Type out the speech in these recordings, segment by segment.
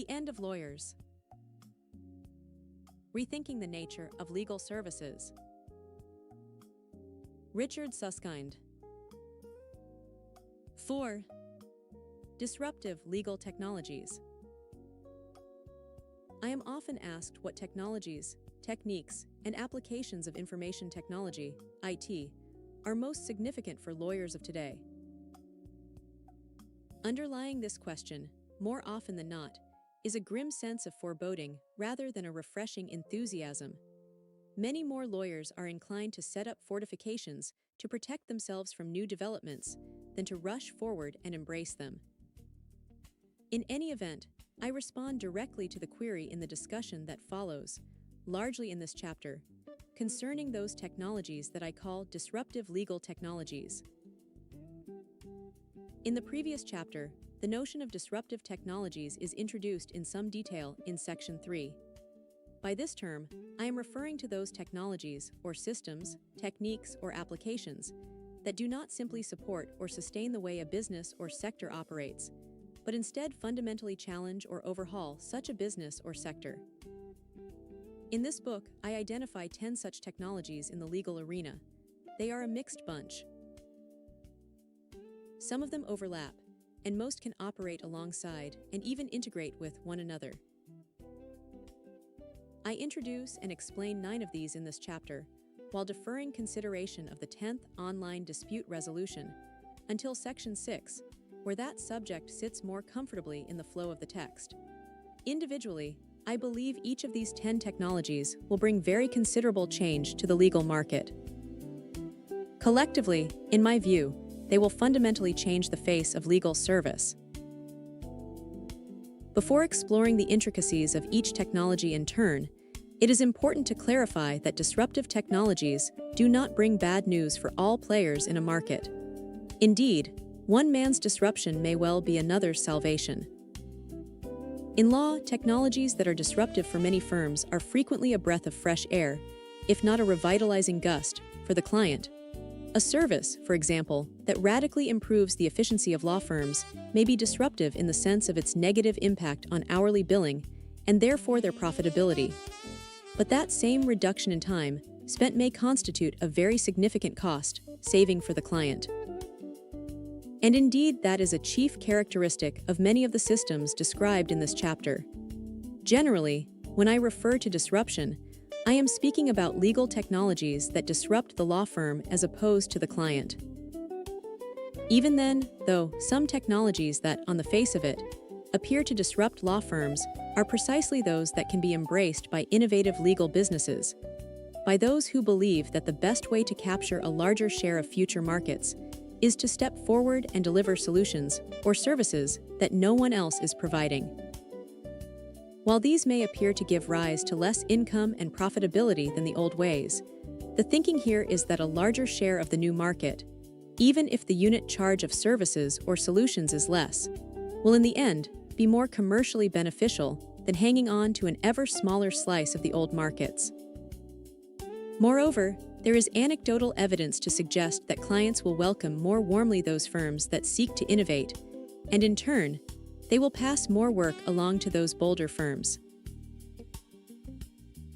The End of Lawyers. Rethinking the Nature of Legal Services. Richard Susskind. 4. Disruptive legal technologies. I am often asked what technologies, techniques, and applications of information technology, IT, are most significant for lawyers of today. Underlying this question, more often than not, is a grim sense of foreboding rather than a refreshing enthusiasm. Many more lawyers are inclined to set up fortifications to protect themselves from new developments than to rush forward and embrace them. In any event, I respond directly to the query in the discussion that follows, largely in this chapter, concerning those technologies that I call disruptive legal technologies. In the previous chapter, the notion of disruptive technologies is introduced in some detail in Section 3. By this term, I am referring to those technologies, or systems, techniques, or applications that do not simply support or sustain the way a business or sector operates, but instead fundamentally challenge or overhaul such a business or sector. In this book, I identify 10 such technologies in the legal arena. They are a mixed bunch. Some of them overlap, and most can operate alongside and even integrate with one another. I introduce and explain 9 of these in this chapter, while deferring consideration of the 10th online dispute resolution until Section 6, where that subject sits more comfortably in the flow of the text. Individually, I believe each of these 10 technologies will bring very considerable change to the legal market. Collectively, in my view, they will fundamentally change the face of legal service. Before exploring the intricacies of each technology in turn, it is important to clarify that disruptive technologies do not bring bad news for all players in a market. Indeed, one man's disruption may well be another's salvation. In law, technologies that are disruptive for many firms are frequently a breath of fresh air, if not a revitalizing gust, for the client. A service, for example, that radically improves the efficiency of law firms may be disruptive in the sense of its negative impact on hourly billing and therefore their profitability. But that same reduction in time spent may constitute a very significant cost saving for the client. And indeed, that is a chief characteristic of many of the systems described in this chapter. Generally, when I refer to disruption, I am speaking about legal technologies that disrupt the law firm as opposed to the client. Even then, though, some technologies that, on the face of it, appear to disrupt law firms are precisely those that can be embraced by innovative legal businesses, by those who believe that the best way to capture a larger share of future markets is to step forward and deliver solutions or services that no one else is providing. While these may appear to give rise to less income and profitability than the old ways, the thinking here is that a larger share of the new market, even if the unit charge of services or solutions is less, will in the end be more commercially beneficial than hanging on to an ever smaller slice of the old markets. Moreover, there is anecdotal evidence to suggest that clients will welcome more warmly those firms that seek to innovate, and in turn, they will pass more work along to those bolder firms.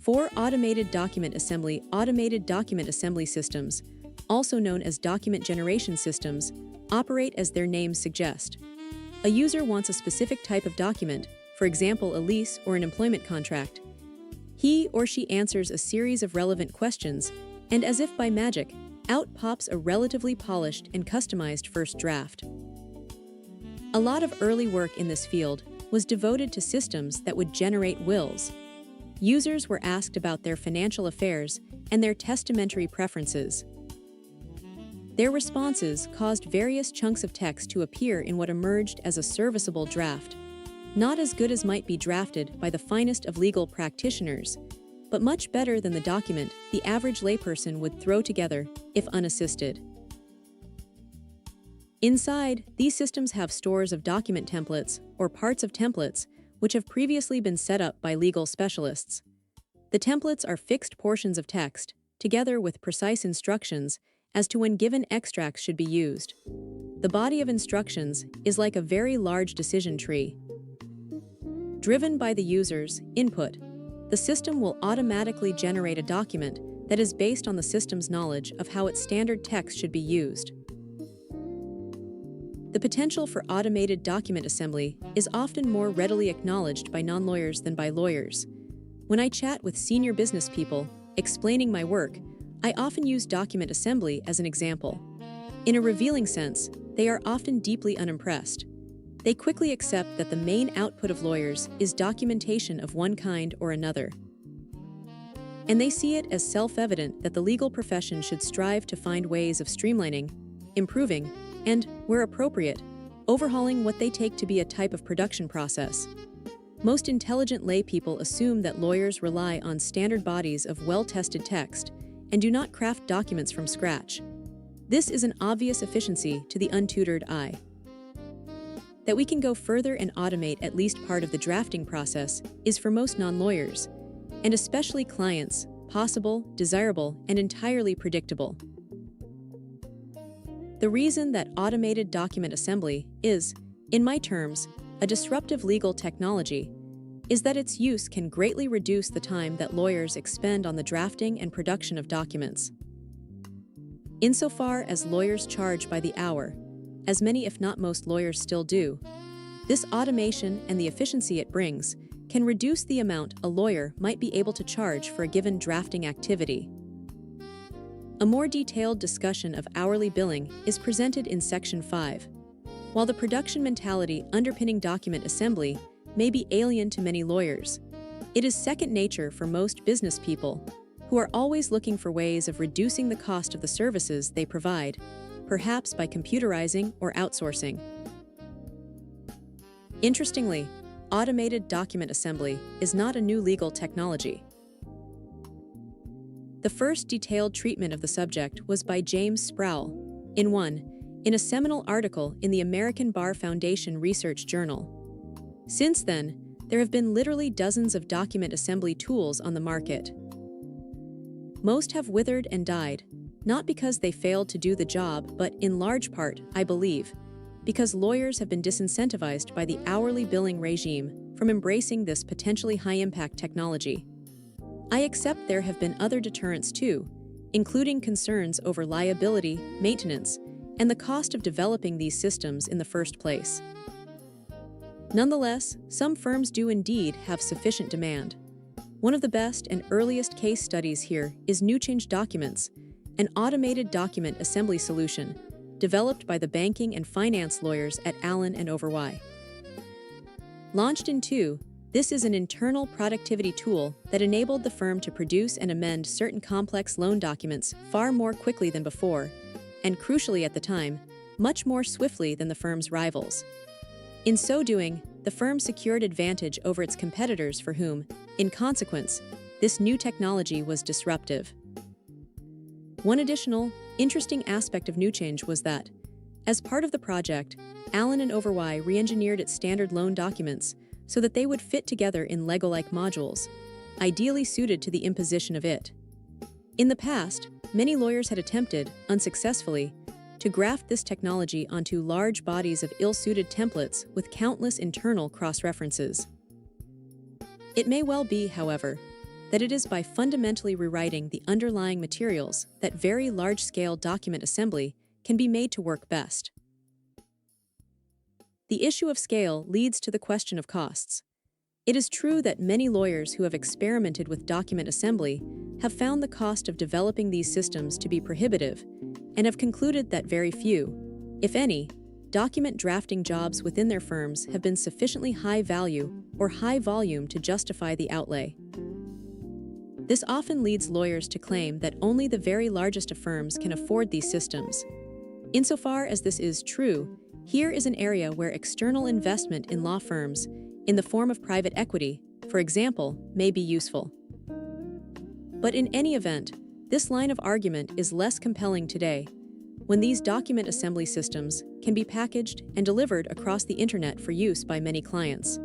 4. Automated document assembly. Automated document assembly systems, also known as document generation systems, operate as their names suggest. A user wants a specific type of document, for example a lease or an employment contract. He or she answers a series of relevant questions, and as if by magic, out pops a relatively polished and customized first draft. A lot of early work in this field was devoted to systems that would generate wills. Users were asked about their financial affairs and their testamentary preferences. Their responses caused various chunks of text to appear in what emerged as a serviceable draft, not as good as might be drafted by the finest of legal practitioners, but much better than the document the average layperson would throw together if unassisted. Inside, these systems have stores of document templates, or parts of templates, which have previously been set up by legal specialists. The templates are fixed portions of text, together with precise instructions as to when given extracts should be used. The body of instructions is like a very large decision tree. Driven by the user's input, the system will automatically generate a document that is based on the system's knowledge of how its standard text should be used. The potential for automated document assembly is often more readily acknowledged by non-lawyers than by lawyers. When I chat with senior business people explaining my work, I often use document assembly as an example. In a revealing sense, they are often deeply unimpressed. They quickly accept that the main output of lawyers is documentation of one kind or another. And they see it as self-evident that the legal profession should strive to find ways of streamlining, improving, and, where appropriate, overhauling what they take to be a type of production process. Most intelligent lay people assume that lawyers rely on standard bodies of well-tested text and do not craft documents from scratch. This is an obvious efficiency to the untutored eye. That we can go further and automate at least part of the drafting process is for most non-lawyers, and especially clients, possible, desirable, and entirely predictable. The reason that automated document assembly is, in my terms, a disruptive legal technology is that its use can greatly reduce the time that lawyers expend on the drafting and production of documents. Insofar as lawyers charge by the hour, as many if not most lawyers still do, this automation and the efficiency it brings can reduce the amount a lawyer might be able to charge for a given drafting activity. A more detailed discussion of hourly billing is presented in Section 5. While the production mentality underpinning document assembly may be alien to many lawyers, it is second nature for most business people who are always looking for ways of reducing the cost of the services they provide, perhaps by computerizing or outsourcing. Interestingly, automated document assembly is not a new legal technology. The first detailed treatment of the subject was by James Sproul, in a seminal article in the American Bar Foundation Research Journal. Since then, there have been literally dozens of document assembly tools on the market. Most have withered and died, not because they failed to do the job, but in large part, I believe, because lawyers have been disincentivized by the hourly billing regime from embracing this potentially high-impact technology. I accept there have been other deterrents too, including concerns over liability, maintenance, and the cost of developing these systems in the first place. Nonetheless, some firms do indeed have sufficient demand. One of the best and earliest case studies here is NewChange Documents, an automated document assembly solution developed by the banking and finance lawyers at Allen & Overy. Launched in 2002, this is an internal productivity tool that enabled the firm to produce and amend certain complex loan documents far more quickly than before, and crucially at the time, much more swiftly than the firm's rivals. In so doing, the firm secured advantage over its competitors for whom, in consequence, this new technology was disruptive. One additional, interesting aspect of NewChange was that, as part of the project, Allen & Overy re-engineered its standard loan documents so that they would fit together in Lego-like modules, ideally suited to the imposition of it. In the past, many lawyers had attempted, unsuccessfully, to graft this technology onto large bodies of ill-suited templates with countless internal cross-references. It may well be, however, that it is by fundamentally rewriting the underlying materials that very large-scale document assembly can be made to work best. The issue of scale leads to the question of costs. It is true that many lawyers who have experimented with document assembly have found the cost of developing these systems to be prohibitive and have concluded that very few, if any, document drafting jobs within their firms have been sufficiently high value or high volume to justify the outlay. This often leads lawyers to claim that only the very largest of firms can afford these systems. Insofar as this is true, here is an area where external investment in law firms, in the form of private equity, for example, may be useful. But in any event, this line of argument is less compelling today, when these document assembly systems can be packaged and delivered across the internet for use by many clients.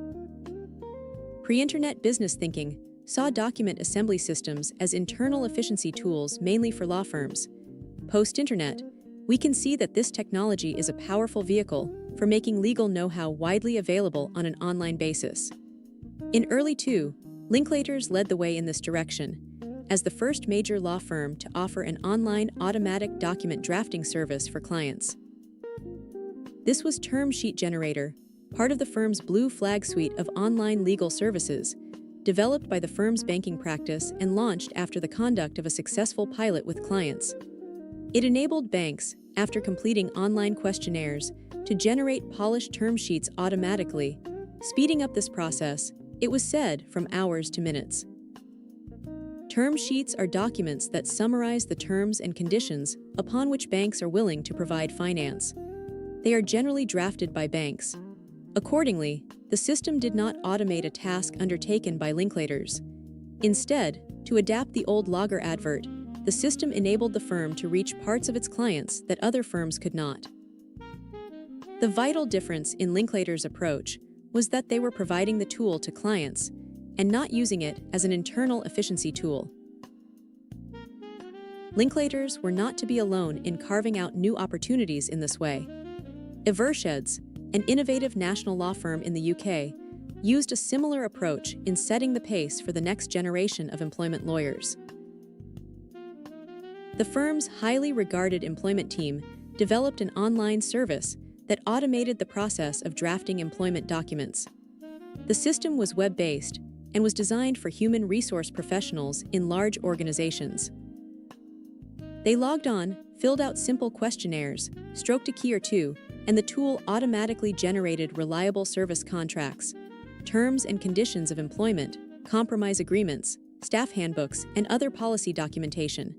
Pre-internet business thinking saw document assembly systems as internal efficiency tools mainly for law firms. Post-internet, we can see that this technology is a powerful vehicle for making legal know-how widely available on an online basis. In early 2, Linklaters led the way in this direction, as the first major law firm to offer an online automatic document drafting service for clients. This was Term Sheet Generator, part of the firm's Blue Flag suite of online legal services, developed by the firm's banking practice and launched after the conduct of a successful pilot with clients. It enabled banks, after completing online questionnaires, to generate polished term sheets automatically, speeding up this process, it was said, from hours to minutes. Term sheets are documents that summarize the terms and conditions upon which banks are willing to provide finance. They are generally drafted by banks. Accordingly, the system did not automate a task undertaken by Linklaters. Instead, to adapt the old logger advert, the system enabled the firm to reach parts of its clients that other firms could not. The vital difference in Linklaters' approach was that they were providing the tool to clients and not using it as an internal efficiency tool. Linklaters were not to be alone in carving out new opportunities in this way. Eversheds, an innovative national law firm in the UK, used a similar approach in setting the pace for the next generation of employment lawyers. The firm's highly regarded employment team developed an online service that automated the process of drafting employment documents. The system was web-based and was designed for human resource professionals in large organizations. They logged on, filled out simple questionnaires, stroked a key or two, and the tool automatically generated reliable service contracts, terms and conditions of employment, compromise agreements, staff handbooks, and other policy documentation.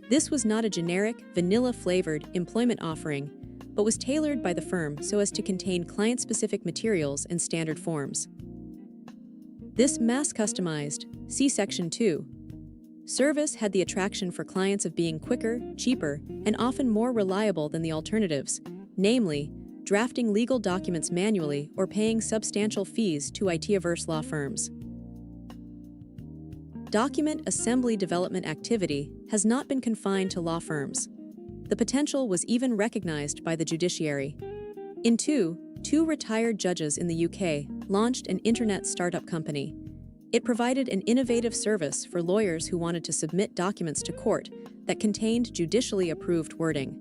This was not a generic, vanilla-flavored employment offering, but was tailored by the firm so as to contain client-specific materials and standard forms. This mass-customized, see Section 2, service had the attraction for clients of being quicker, cheaper, and often more reliable than the alternatives, namely, drafting legal documents manually or paying substantial fees to IT-averse law firms. Document assembly development activity has not been confined to law firms. The potential was even recognized by the judiciary. In 2 retired judges in the UK launched an internet startup company. It provided an innovative service for lawyers who wanted to submit documents to court that contained judicially approved wording.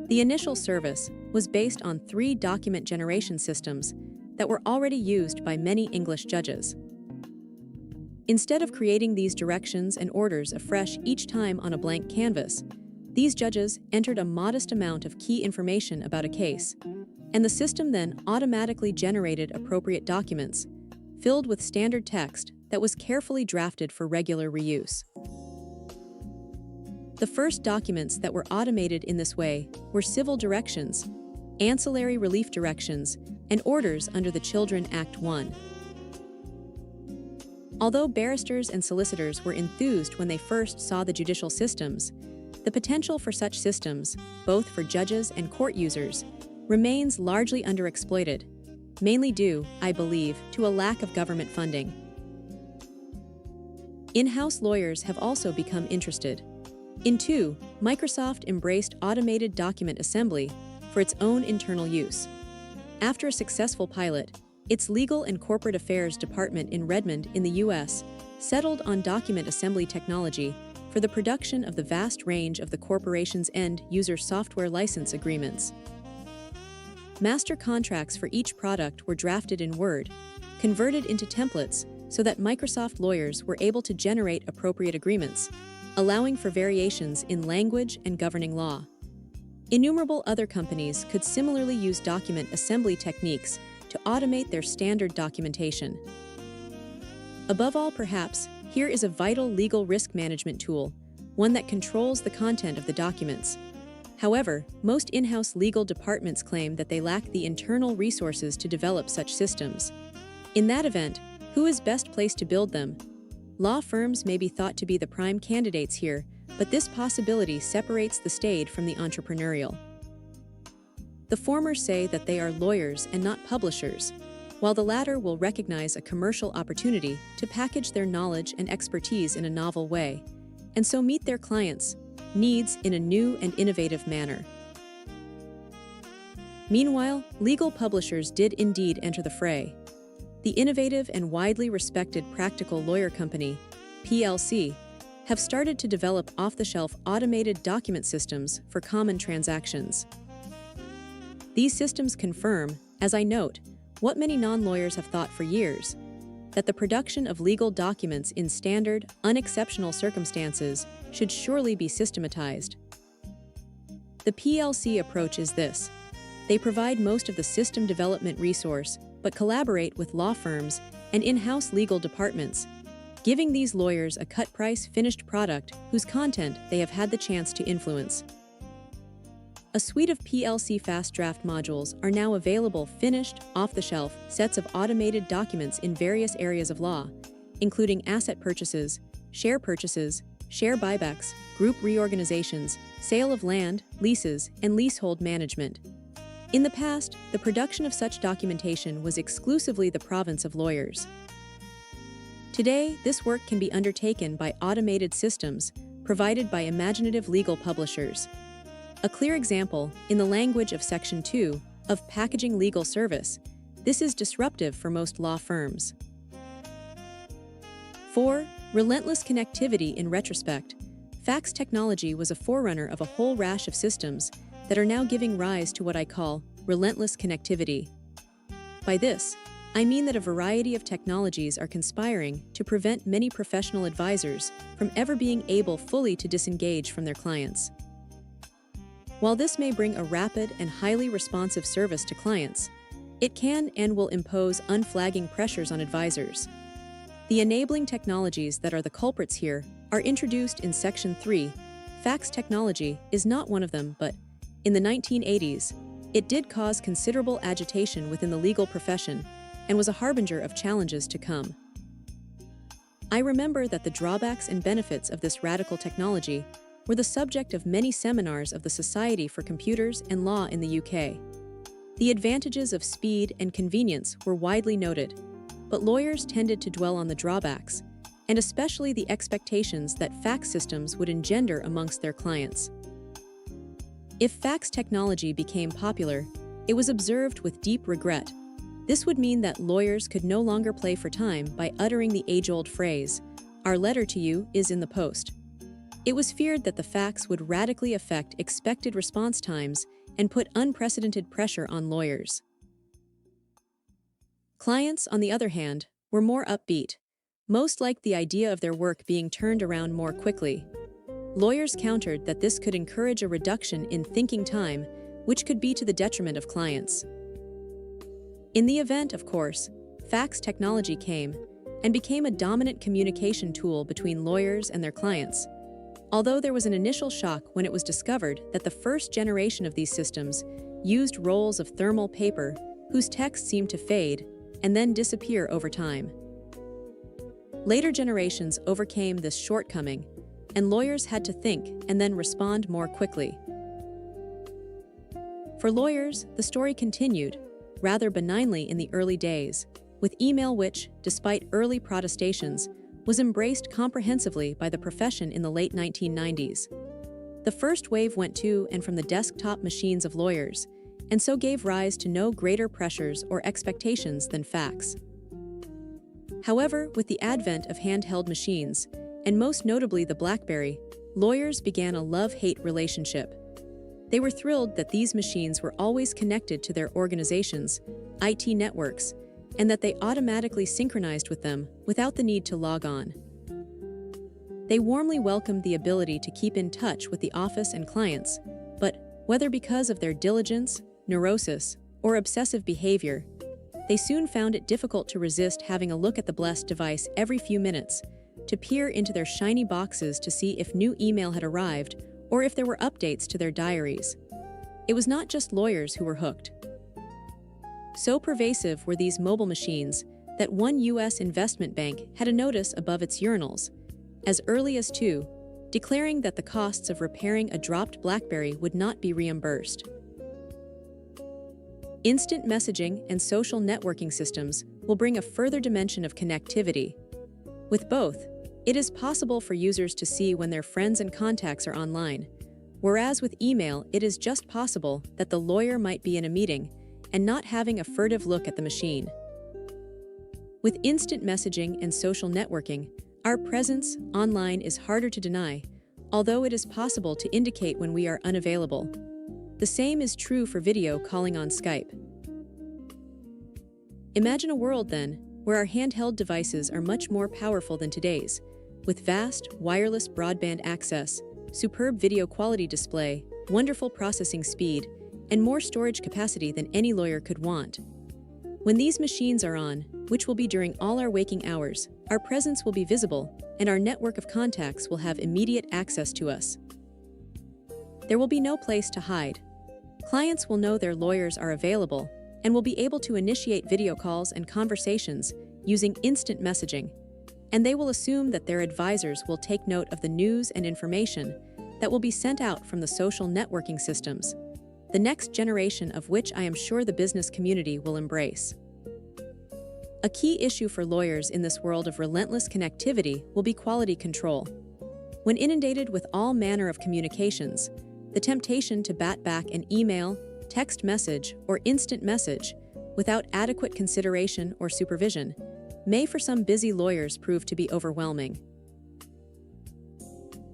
The initial service was based on 3 document generation systems that were already used by many English judges. Instead of creating these directions and orders afresh each time on a blank canvas, these judges entered a modest amount of key information about a case, and the system then automatically generated appropriate documents, filled with standard text that was carefully drafted for regular reuse. The first documents that were automated in this way were civil directions, ancillary relief directions, and orders under the Children Act 1. Although barristers and solicitors were enthused when they first saw the judicial systems, the potential for such systems, both for judges and court users, remains largely underexploited, mainly due, I believe, to a lack of government funding. In-house lawyers have also become interested. In 2, Microsoft embraced automated document assembly for its own internal use. After a successful pilot, its Legal and Corporate Affairs Department in Redmond in the US settled on document assembly technology for the production of the vast range of the corporation's end-user software license agreements. Master contracts for each product were drafted in Word, converted into templates so that Microsoft lawyers were able to generate appropriate agreements, allowing for variations in language and governing law. Innumerable other companies could similarly use document assembly techniques to automate their standard documentation. Above all, perhaps, here is a vital legal risk management tool, one that controls the content of the documents. However, most in-house legal departments claim that they lack the internal resources to develop such systems. In that event, who is best placed to build them? Law firms may be thought to be the prime candidates here, but this possibility separates the staid from the entrepreneurial. The former say that they are lawyers and not publishers, while the latter will recognize a commercial opportunity to package their knowledge and expertise in a novel way, and so meet their clients' needs in a new and innovative manner. Meanwhile, legal publishers did indeed enter the fray. the innovative and widely respected Practical Lawyer Company, PLC, have started to develop off-the-shelf automated document systems for common transactions. These systems confirm, as I note, what many non-lawyers have thought for years, that the production of legal documents in standard, unexceptional circumstances should surely be systematized. The PLC approach is this. They provide most of the system development resource, but collaborate with law firms and in-house legal departments, giving these lawyers a cut-price finished product whose content they have had the chance to influence. A suite of PLC fast draft modules are now available finished, off-the-shelf sets of automated documents in various areas of law, including asset purchases, share buybacks, group reorganizations, sale of land, leases, and leasehold management. In the past, the production of such documentation was exclusively the province of lawyers. Today, this work can be undertaken by automated systems provided by imaginative legal publishers. A clear example, in the language of Section 2 of Packaging Legal Service, this is disruptive for most law firms. 4. Relentless connectivity. In retrospect, fax technology was a forerunner of a whole rash of systems that are now giving rise to what I call relentless connectivity. By this, I mean that a variety of technologies are conspiring to prevent many professional advisors from ever being able fully to disengage from their clients. While this may bring a rapid and highly responsive service to clients, it can and will impose unflagging pressures on advisors. The enabling technologies that are the culprits here are introduced in Section 3. Fax technology is not one of them, but in the 1980s, it did cause considerable agitation within the legal profession and was a harbinger of challenges to come. I remember that the drawbacks and benefits of this radical technology were the subject of many seminars of the Society for Computers and Law in the UK. The advantages of speed and convenience were widely noted, but lawyers tended to dwell on the drawbacks, and especially the expectations that fax systems would engender amongst their clients. If fax technology became popular, it was observed with deep regret. This would mean that lawyers could no longer play for time by uttering the age-old phrase, "Our letter to you is in the post." It was feared that the fax would radically affect expected response times and put unprecedented pressure on lawyers. Clients, on the other hand, were more upbeat, most liked the idea of their work being turned around more quickly. Lawyers countered that this could encourage a reduction in thinking time, which could be to the detriment of clients. In the event, of course, fax technology came and became a dominant communication tool between lawyers and their clients. Although there was an initial shock when it was discovered that the first generation of these systems used rolls of thermal paper whose text seemed to fade and then disappear over time. Later generations overcame this shortcoming, and lawyers had to think and then respond more quickly. For lawyers, the story continued, rather benignly in the early days, with email which, despite early protestations, was embraced comprehensively by the profession in the late 1990s. The first wave went to and from the desktop machines of lawyers, and so gave rise to no greater pressures or expectations than fax. However, with the advent of handheld machines, and most notably the BlackBerry, lawyers began a love-hate relationship. They were thrilled that these machines were always connected to their organizations' IT networks, and that they automatically synchronized with them without the need to log on. They warmly welcomed the ability to keep in touch with the office and clients, but whether because of their diligence, neurosis, or obsessive behavior, they soon found it difficult to resist having a look at the blessed device every few minutes, to peer into their shiny boxes to see if new email had arrived or if there were updates to their diaries. It was not just lawyers who were hooked. So pervasive were these mobile machines that one U.S. investment bank had a notice above its urinals, as early as 2, declaring that the costs of repairing a dropped BlackBerry would not be reimbursed. Instant messaging and social networking systems will bring a further dimension of connectivity. With both, it is possible for users to see when their friends and contacts are online, whereas with email it is just possible that the lawyer might be in a meeting and not having a furtive look at the machine. With instant messaging and social networking, our presence online is harder to deny, although it is possible to indicate when we are unavailable. The same is true for video calling on Skype. Imagine a world, then, where our handheld devices are much more powerful than today's, with vast, wireless broadband access, superb video quality display, wonderful processing speed, and more storage capacity than any lawyer could want. When these machines are on, which will be during all our waking hours, our presence will be visible, and our network of contacts will have immediate access to us. There will be no place to hide. Clients will know their lawyers are available and will be able to initiate video calls and conversations using instant messaging, and they will assume that their advisors will take note of the news and information that will be sent out from the social networking systems, the next generation of which I am sure the business community will embrace. A key issue for lawyers in this world of relentless connectivity will be quality control. When inundated with all manner of communications, the temptation to bat back an email, text message, or instant message without adequate consideration or supervision may for some busy lawyers prove to be overwhelming.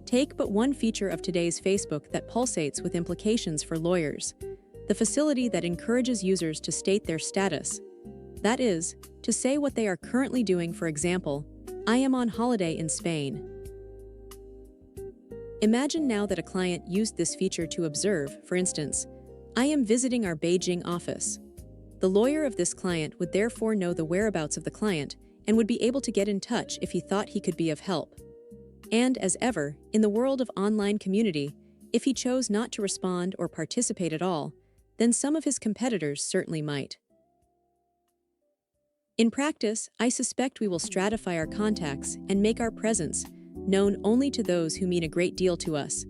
Take but one feature of today's Facebook that pulsates with implications for lawyers: the facility that encourages users to state their status. That is, to say what they are currently doing. For example, I am on holiday in Spain. Imagine now that a client used this feature to observe, for instance, I am visiting our Beijing office. The lawyer of this client would therefore know the whereabouts of the client and would be able to get in touch if he thought he could be of help. And as ever, in the world of online community, if he chose not to respond or participate at all, then some of his competitors certainly might. In practice, I suspect we will stratify our contacts and make our presence known only to those who mean a great deal to us.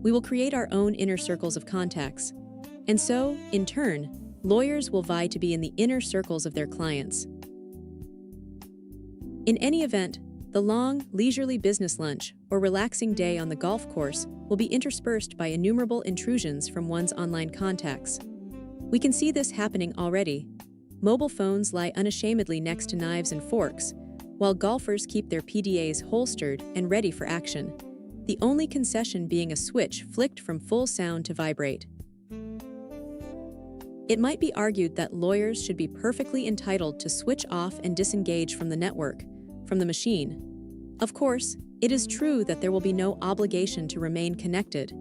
We will create our own inner circles of contacts. And so, in turn, lawyers will vie to be in the inner circles of their clients. In any event, the long, leisurely business lunch or relaxing day on the golf course will be interspersed by innumerable intrusions from one's online contacts. We can see this happening already. Mobile phones lie unashamedly next to knives and forks, while golfers keep their PDAs holstered and ready for action, the only concession being a switch flicked from full sound to vibrate. It might be argued that lawyers should be perfectly entitled to switch off and disengage from the network, from the machine. Of course, it is true that there will be no obligation to remain connected,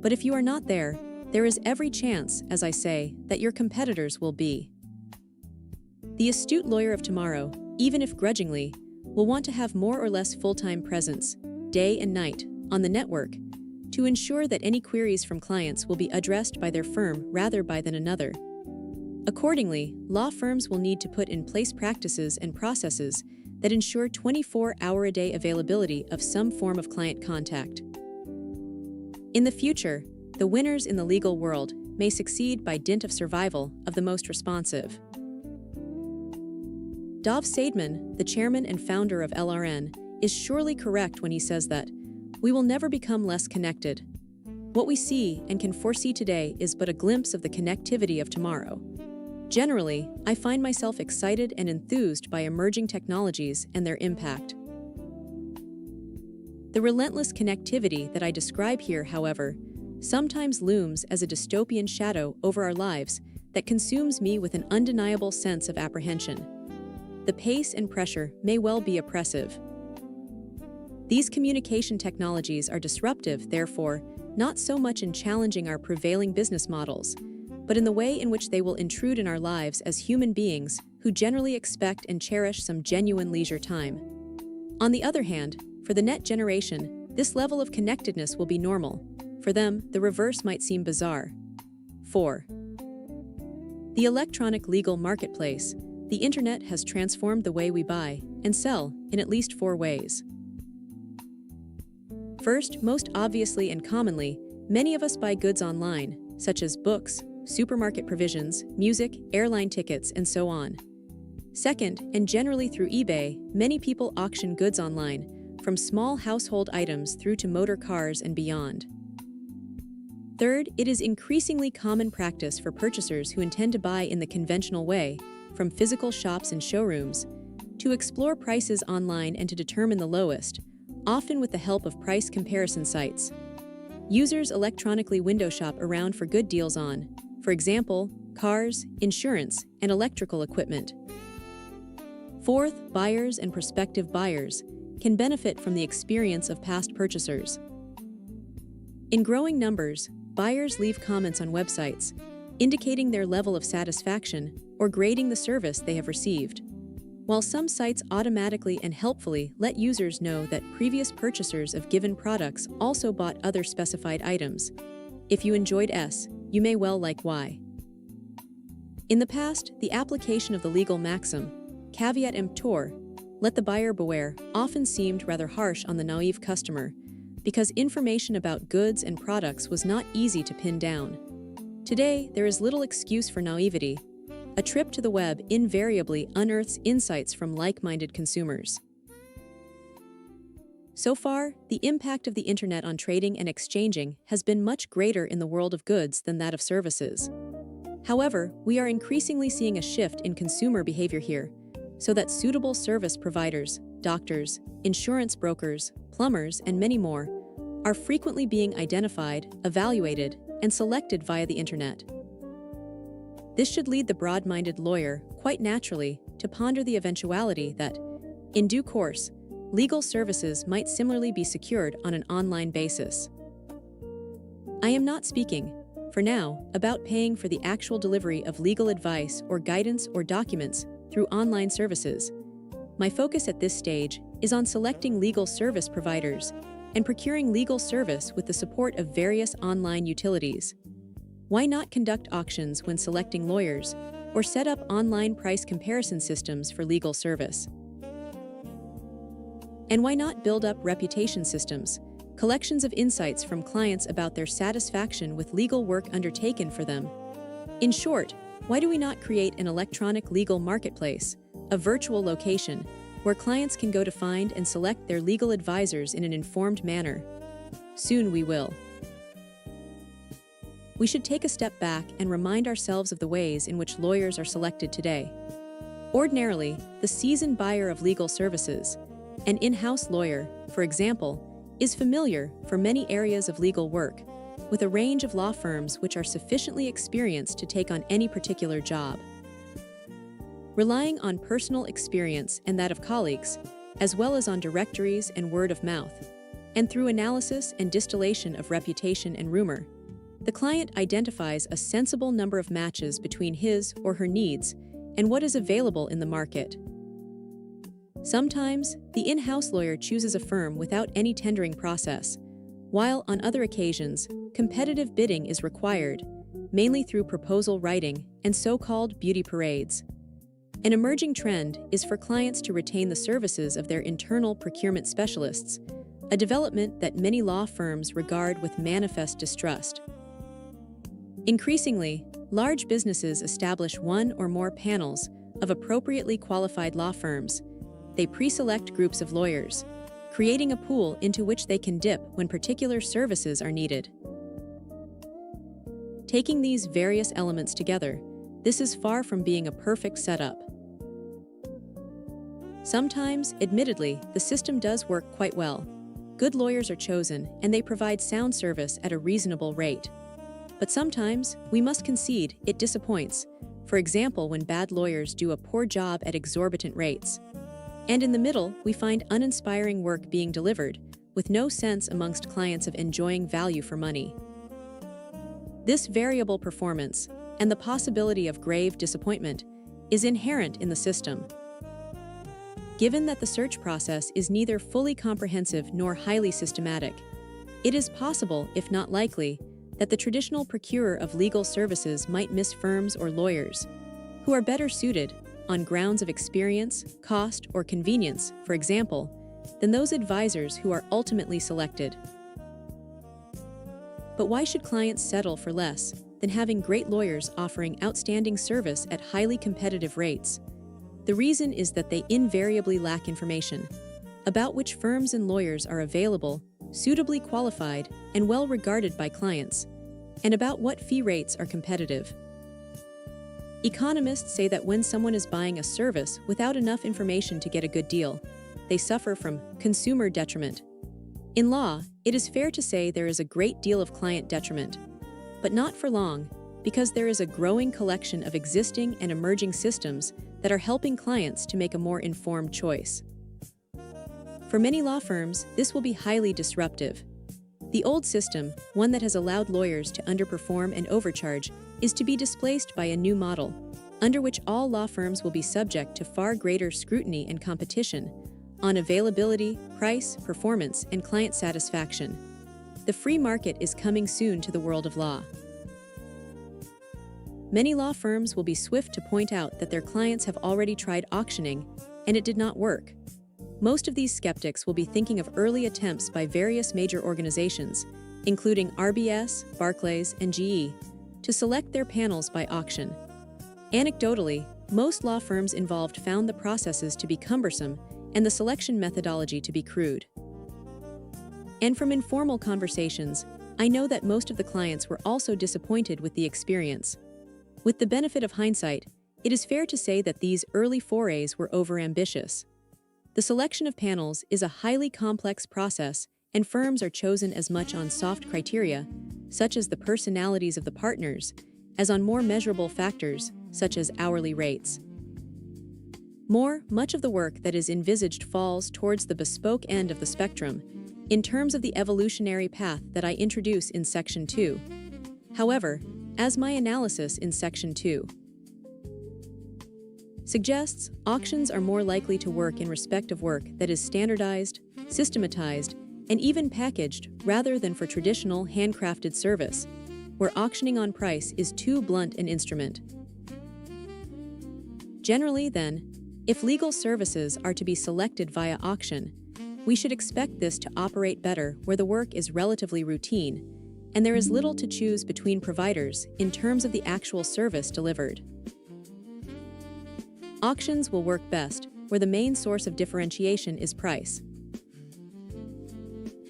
but if you are not there, there is every chance, as I say, that your competitors will be. The astute lawyer of tomorrow, even if grudgingly, will want to have more or less full-time presence, day and night, on the network, to ensure that any queries from clients will be addressed by their firm rather than another. Accordingly, law firms will need to put in place practices and processes that ensure 24-hour-a-day availability of some form of client contact. In the future, the winners in the legal world may succeed by dint of survival of the most responsive. Dov Seidman, the chairman and founder of LRN, is surely correct when he says that we will never become less connected. What we see and can foresee today is but a glimpse of the connectivity of tomorrow. Generally, I find myself excited and enthused by emerging technologies and their impact. The relentless connectivity that I describe here, however, sometimes looms as a dystopian shadow over our lives that consumes me with an undeniable sense of apprehension. The pace and pressure may well be oppressive. These communication technologies are disruptive, therefore, not so much in challenging our prevailing business models, but in the way in which they will intrude in our lives as human beings who generally expect and cherish some genuine leisure time. On the other hand, for the net generation, this level of connectedness will be normal. For them, the reverse might seem bizarre. 4. The electronic legal marketplace, the internet, has transformed the way we buy and sell in at least 4 ways. First, most obviously and commonly, many of us buy goods online, such as books, supermarket provisions, music, airline tickets, and so on. Second, and generally through eBay, many people auction goods online, from small household items through to motor cars and beyond. Third, it is increasingly common practice for purchasers who intend to buy in the conventional way, from physical shops and showrooms, to explore prices online and to determine the lowest, often with the help of price comparison sites. Users electronically window shop around for good deals on, for example, cars, insurance, and electrical equipment. Fourth, buyers and prospective buyers can benefit from the experience of past purchasers. In growing numbers, buyers leave comments on websites, indicating their level of satisfaction or grading the service they have received. While some sites automatically and helpfully let users know that previous purchasers of given products also bought other specified items, if you enjoyed S, you may well like Y. In the past, the application of the legal maxim, caveat emptor, let the buyer beware, often seemed rather harsh on the naive customer, because information about goods and products was not easy to pin down. Today, there is little excuse for naivety. A trip to the web invariably unearths insights from like-minded consumers. So far, the impact of the internet on trading and exchanging has been much greater in the world of goods than that of services. However, we are increasingly seeing a shift in consumer behavior here, so that suitable service providers, doctors, insurance brokers, plumbers, and many more are frequently being identified, evaluated, and selected via the internet. This should lead the broad-minded lawyer, quite naturally, to ponder the eventuality that, in due course, legal services might similarly be secured on an online basis. I am not speaking, for now, about paying for the actual delivery of legal advice or guidance or documents through online services. My focus at this stage is on selecting legal service providers and procuring legal service with the support of various online utilities. Why not conduct auctions when selecting lawyers, or set up online price comparison systems for legal service? And why not build up reputation systems, collections of insights from clients about their satisfaction with legal work undertaken for them? In short, why do we not create an electronic legal marketplace, a virtual location, where clients can go to find and select their legal advisors in an informed manner? Soon we will. We should take a step back and remind ourselves of the ways in which lawyers are selected today. Ordinarily, the seasoned buyer of legal services, an in-house lawyer, for example, is familiar for many areas of legal work, with a range of law firms which are sufficiently experienced to take on any particular job. Relying on personal experience and that of colleagues, as well as on directories and word of mouth, and through analysis and distillation of reputation and rumor, the client identifies a sensible number of matches between his or her needs and what is available in the market. Sometimes, the in-house lawyer chooses a firm without any tendering process, while on other occasions, competitive bidding is required, mainly through proposal writing and so-called beauty parades. An emerging trend is for clients to retain the services of their internal procurement specialists, a development that many law firms regard with manifest distrust. Increasingly, large businesses establish one or more panels of appropriately qualified law firms. They pre-select groups of lawyers, creating a pool into which they can dip when particular services are needed. Taking these various elements together, this is far from being a perfect setup. Sometimes, admittedly, the system does work quite well. Good lawyers are chosen, and they provide sound service at a reasonable rate. But sometimes, we must concede, it disappoints, for example when bad lawyers do a poor job at exorbitant rates. And in the middle, we find uninspiring work being delivered, with no sense amongst clients of enjoying value for money. This variable performance, and the possibility of grave disappointment, is inherent in the system. Given that the search process is neither fully comprehensive nor highly systematic, it is possible, if not likely, that the traditional procurer of legal services might miss firms or lawyers who are better suited, on grounds of experience, cost, or convenience, for example, than those advisors who are ultimately selected. But why should clients settle for less than having great lawyers offering outstanding service at highly competitive rates? The reason is that they invariably lack information about which firms and lawyers are available, suitably qualified, and well regarded by clients, and about what fee rates are competitive. Economists say that when someone is buying a service without enough information to get a good deal, they suffer from consumer detriment. In law, it is fair to say there is a great deal of client detriment, but not for long, because there is a growing collection of existing and emerging systems that are helping clients to make a more informed choice. For many law firms, this will be highly disruptive. The old system, one that has allowed lawyers to underperform and overcharge, is to be displaced by a new model, under which all law firms will be subject to far greater scrutiny and competition on availability, price, performance, and client satisfaction. The free market is coming soon to the world of law. Many law firms will be swift to point out that their clients have already tried auctioning, and it did not work. Most of these skeptics will be thinking of early attempts by various major organizations, including RBS, Barclays, and GE, to select their panels by auction. Anecdotally, most law firms involved found the processes to be cumbersome and the selection methodology to be crude. And from informal conversations, I know that most of the clients were also disappointed with the experience. With the benefit of hindsight, it is fair to say that these early forays were overambitious. The selection of panels is a highly complex process, and firms are chosen as much on soft criteria, such as the personalities of the partners, as on more measurable factors, such as hourly rates. Much of the work that is envisaged falls towards the bespoke end of the spectrum, in terms of the evolutionary path that I introduce in Section 2. However, as my analysis in Section 2 suggests, auctions are more likely to work in respect of work that is standardized, systematized, and even packaged rather than for traditional handcrafted service, where auctioning on price is too blunt an instrument. Generally, then, if legal services are to be selected via auction, we should expect this to operate better where the work is relatively routine, and there is little to choose between providers in terms of the actual service delivered. Auctions will work best where the main source of differentiation is price.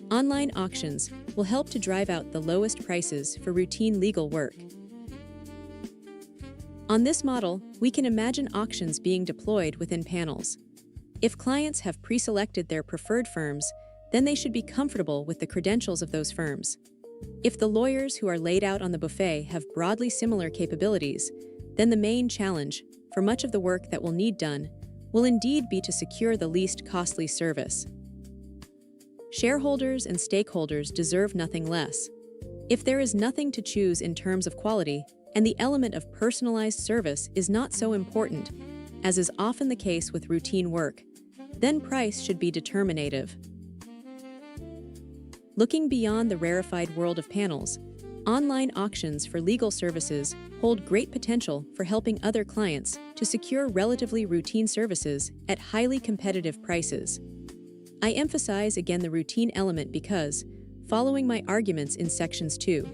Online auctions will help to drive out the lowest prices for routine legal work. On this model, we can imagine auctions being deployed within panels. If clients have pre-selected their preferred firms, then they should be comfortable with the credentials of those firms. If the lawyers who are laid out on the buffet have broadly similar capabilities, then the main challenge, for much of the work that will need done, will indeed be to secure the least costly service. Shareholders and stakeholders deserve nothing less. If there is nothing to choose in terms of quality, and the element of personalized service is not so important, as is often the case with routine work, then price should be determinative. Looking beyond the rarefied world of panels, online auctions for legal services hold great potential for helping other clients to secure relatively routine services at highly competitive prices. I emphasize again the routine element because, following my arguments in Sections 2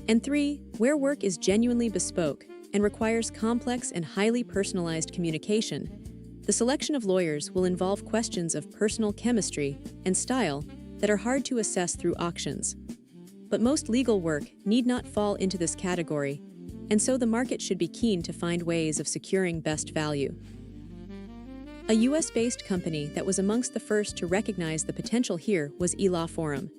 and 3, where work is genuinely bespoke and requires complex and highly personalized communication, the selection of lawyers will involve questions of personal chemistry and style that are hard to assess through auctions. But most legal work need not fall into this category, and so the market should be keen to find ways of securing best value. A US-based company that was amongst the first to recognize the potential here was eLaw Forum.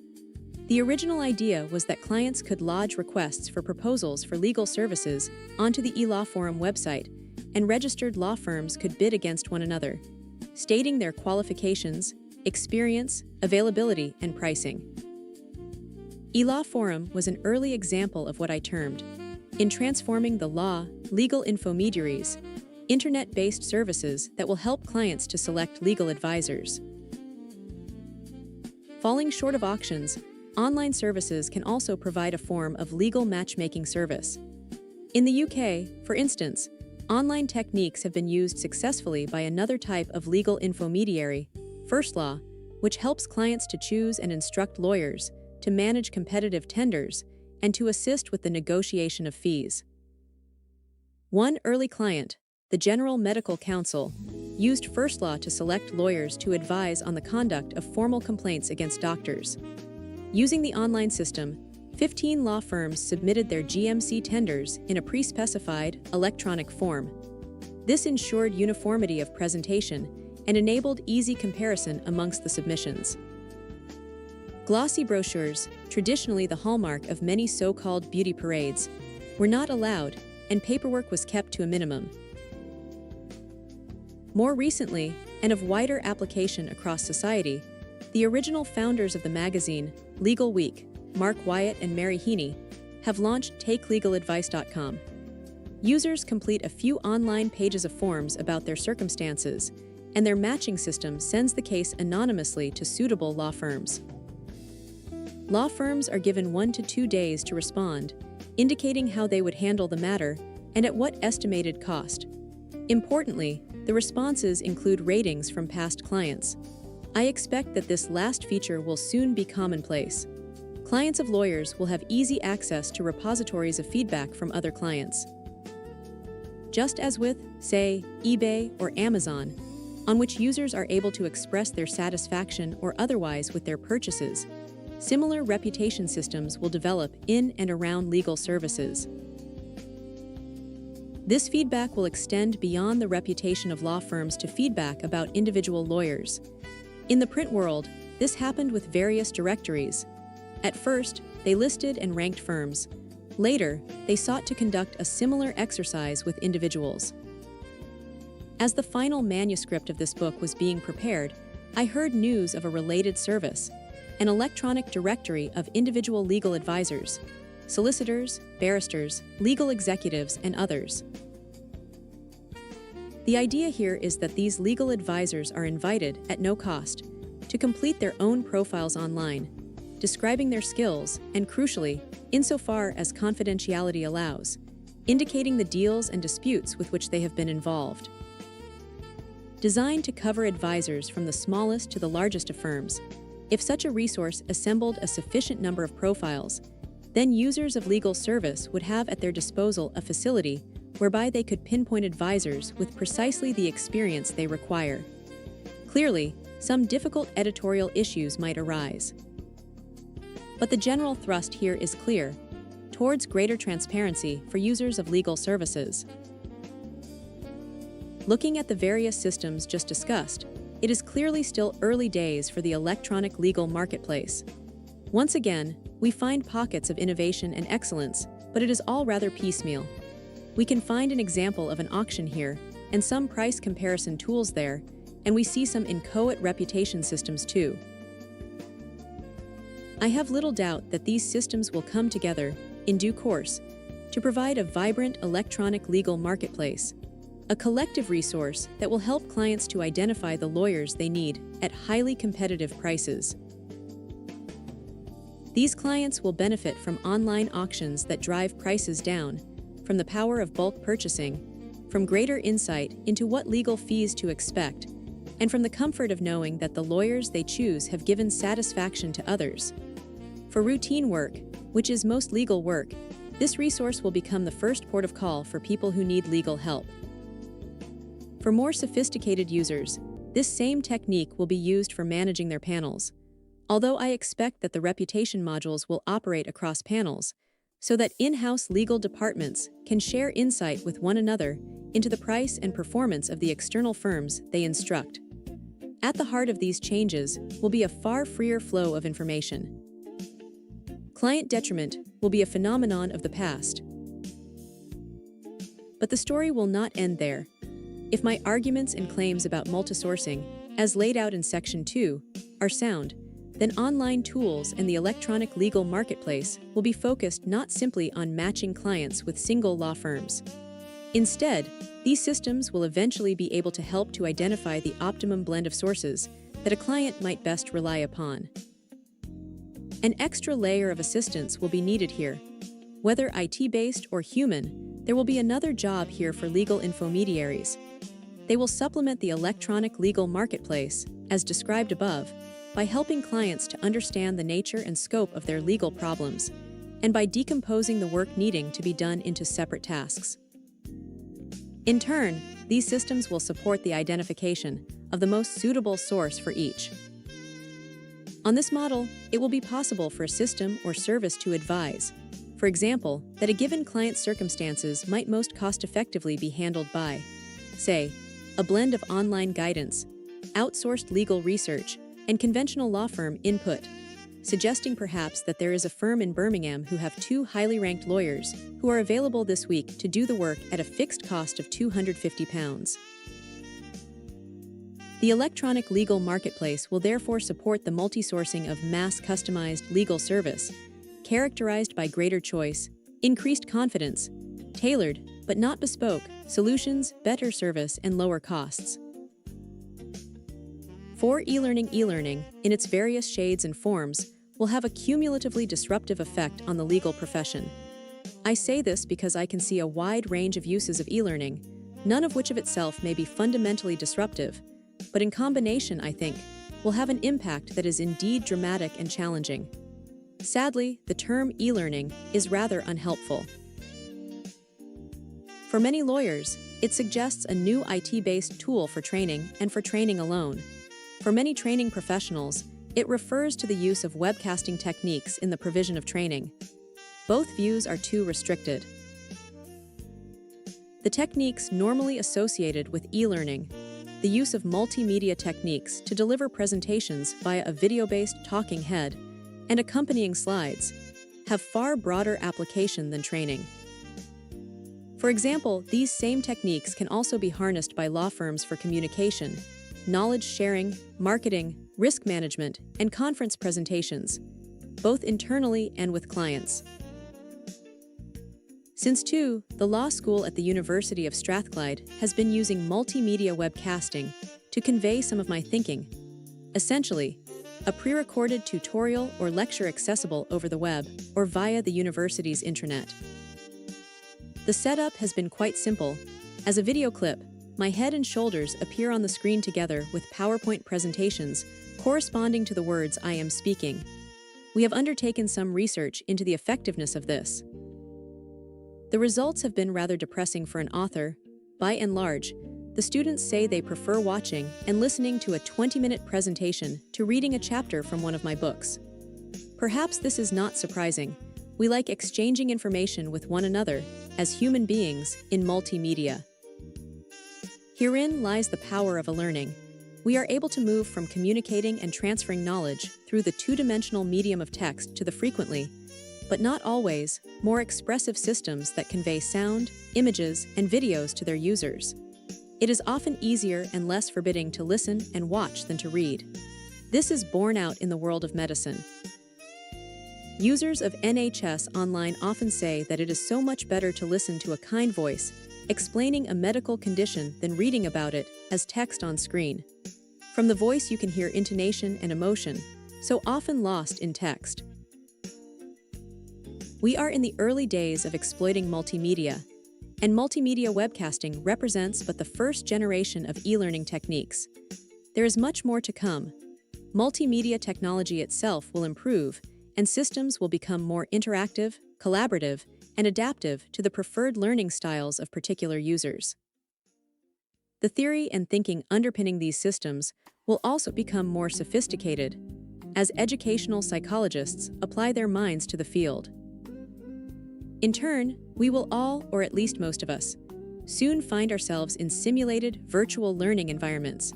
The original idea was that clients could lodge requests for proposals for legal services onto the eLaw Forum website, and registered law firms could bid against one another, stating their qualifications, experience, availability, and pricing. eLaw Forum was an early example of what I termed, in transforming the law, legal infomediaries, internet-based services that will help clients to select legal advisors. Falling short of auctions, online services can also provide a form of legal matchmaking service. In the UK, for instance, online techniques have been used successfully by another type of legal infomediary, First Law, which helps clients to choose and instruct lawyers, to manage competitive tenders, and to assist with the negotiation of fees. One early client, the General Medical Council, used First Law to select lawyers to advise on the conduct of formal complaints against doctors. Using the online system, 15 law firms submitted their GMC tenders in a pre-specified electronic form. This ensured uniformity of presentation and enabled easy comparison amongst the submissions. Glossy brochures, traditionally the hallmark of many so-called beauty parades, were not allowed, and paperwork was kept to a minimum. More recently, and of wider application across society, the original founders of the magazine, Legal Week, Mark Wyatt and Mary Heaney, have launched TakeLegalAdvice.com. Users complete a few online pages of forms about their circumstances, and their matching system sends the case anonymously to suitable law firms. Law firms are given 1 to 2 days to respond, indicating how they would handle the matter and at what estimated cost. Importantly, the responses include ratings from past clients. I expect that this last feature will soon be commonplace. Clients of lawyers will have easy access to repositories of feedback from other clients. Just as with, say, eBay or Amazon, on which users are able to express their satisfaction or otherwise with their purchases, similar reputation systems will develop in and around legal services. This feedback will extend beyond the reputation of law firms to feedback about individual lawyers. In the print world, this happened with various directories. At first, they listed and ranked firms. Later, they sought to conduct a similar exercise with individuals. As the final manuscript of this book was being prepared, I heard news of a related service, an electronic directory of individual legal advisors, solicitors, barristers, legal executives, and others. The idea here is that these legal advisors are invited, at no cost, to complete their own profiles online, describing their skills and, crucially, insofar as confidentiality allows, indicating the deals and disputes with which they have been involved. Designed to cover advisors from the smallest to the largest of firms, if such a resource assembled a sufficient number of profiles, then users of legal service would have at their disposal a facility whereby they could pinpoint advisors with precisely the experience they require. Clearly, some difficult editorial issues might arise. But the general thrust here is clear, towards greater transparency for users of legal services. Looking at the various systems just discussed, it is clearly still early days for the electronic legal marketplace. Once again, we find pockets of innovation and excellence, but it is all rather piecemeal. We can find an example of an auction here, and some price comparison tools there, and we see some inchoate reputation systems too. I have little doubt that these systems will come together, in due course, to provide a vibrant electronic legal marketplace, a collective resource that will help clients to identify the lawyers they need at highly competitive prices. These clients will benefit from online auctions that drive prices down, from the power of bulk purchasing, from greater insight into what legal fees to expect, and from the comfort of knowing that the lawyers they choose have given satisfaction to others. For routine work, which is most legal work, this resource will become the first port of call for people who need legal help. For more sophisticated users, this same technique will be used for managing their panels, although I expect that the reputation modules will operate across panels, so that in-house legal departments can share insight with one another into the price and performance of the external firms they instruct. At the heart of these changes will be a far freer flow of information. Client detriment will be a phenomenon of the past. But the story will not end there. If my arguments and claims about multisourcing, as laid out in Section 2, are sound, then online tools and the electronic legal marketplace will be focused not simply on matching clients with single law firms. Instead, these systems will eventually be able to help to identify the optimum blend of sources that a client might best rely upon. An extra layer of assistance will be needed here. Whether IT-based or human, there will be another job here for legal infomediaries. They will supplement the electronic legal marketplace, as described above, by helping clients to understand the nature and scope of their legal problems, and by decomposing the work needing to be done into separate tasks. In turn, these systems will support the identification of the most suitable source for each. On this model, it will be possible for a system or service to advise, for example, that a given client's circumstances might most cost-effectively be handled by, say, a blend of online guidance, outsourced legal research, and conventional law firm input, suggesting perhaps that there is a firm in Birmingham who have 2 highly ranked lawyers who are available this week to do the work at a fixed cost of £250. The electronic legal marketplace will therefore support the multi-sourcing of mass-customized legal service, characterized by greater choice, increased confidence, tailored, but not bespoke, solutions, better service, and lower costs. For e-learning, in its various shades and forms, will have a cumulatively disruptive effect on the legal profession. I say this because I can see a wide range of uses of e-learning, none of which of itself may be fundamentally disruptive, but in combination, I think, will have an impact that is indeed dramatic and challenging. Sadly, the term e-learning is rather unhelpful. For many lawyers, it suggests a new IT-based tool for training and for training alone. For many training professionals, it refers to the use of webcasting techniques in the provision of training. Both views are too restricted. The techniques normally associated with e-learning, the use of multimedia techniques to deliver presentations via a video-based talking head and accompanying slides, have far broader application than training. For example, these same techniques can also be harnessed by law firms for communication, knowledge sharing, marketing, risk management, and conference presentations, both internally and with clients. Since the law school at the University of Strathclyde has been using multimedia webcasting to convey some of my thinking. Essentially, a pre-recorded tutorial or lecture accessible over the web or via the university's intranet. The setup has been quite simple. As a video clip, my head and shoulders appear on the screen together with PowerPoint presentations corresponding to the words I am speaking. We have undertaken some research into the effectiveness of this. The results have been rather depressing for an author. By and large, the students say they prefer watching and listening to a 20-minute presentation to reading a chapter from one of my books. Perhaps this is not surprising. We like exchanging information with one another as human beings in multimedia. Herein lies the power of e-learning. We are able to move from communicating and transferring knowledge through the two-dimensional medium of text to the frequently, but not always, more expressive systems that convey sound, images, and videos to their users. It is often easier and less forbidding to listen and watch than to read. This is borne out in the world of medicine. Users of NHS Online often say that it is so much better to listen to a kind voice explaining a medical condition than reading about it as text on screen. From the voice you can hear intonation and emotion, so often lost in text. We are in the early days of exploiting multimedia, and multimedia webcasting represents but the first generation of e-learning techniques. There is much more to come. Multimedia technology itself will improve, and systems will become more interactive, collaborative, and adaptive to the preferred learning styles of particular users. The theory and thinking underpinning these systems will also become more sophisticated, as educational psychologists apply their minds to the field. In turn, we will all, or at least most of us, soon find ourselves in simulated virtual learning environments,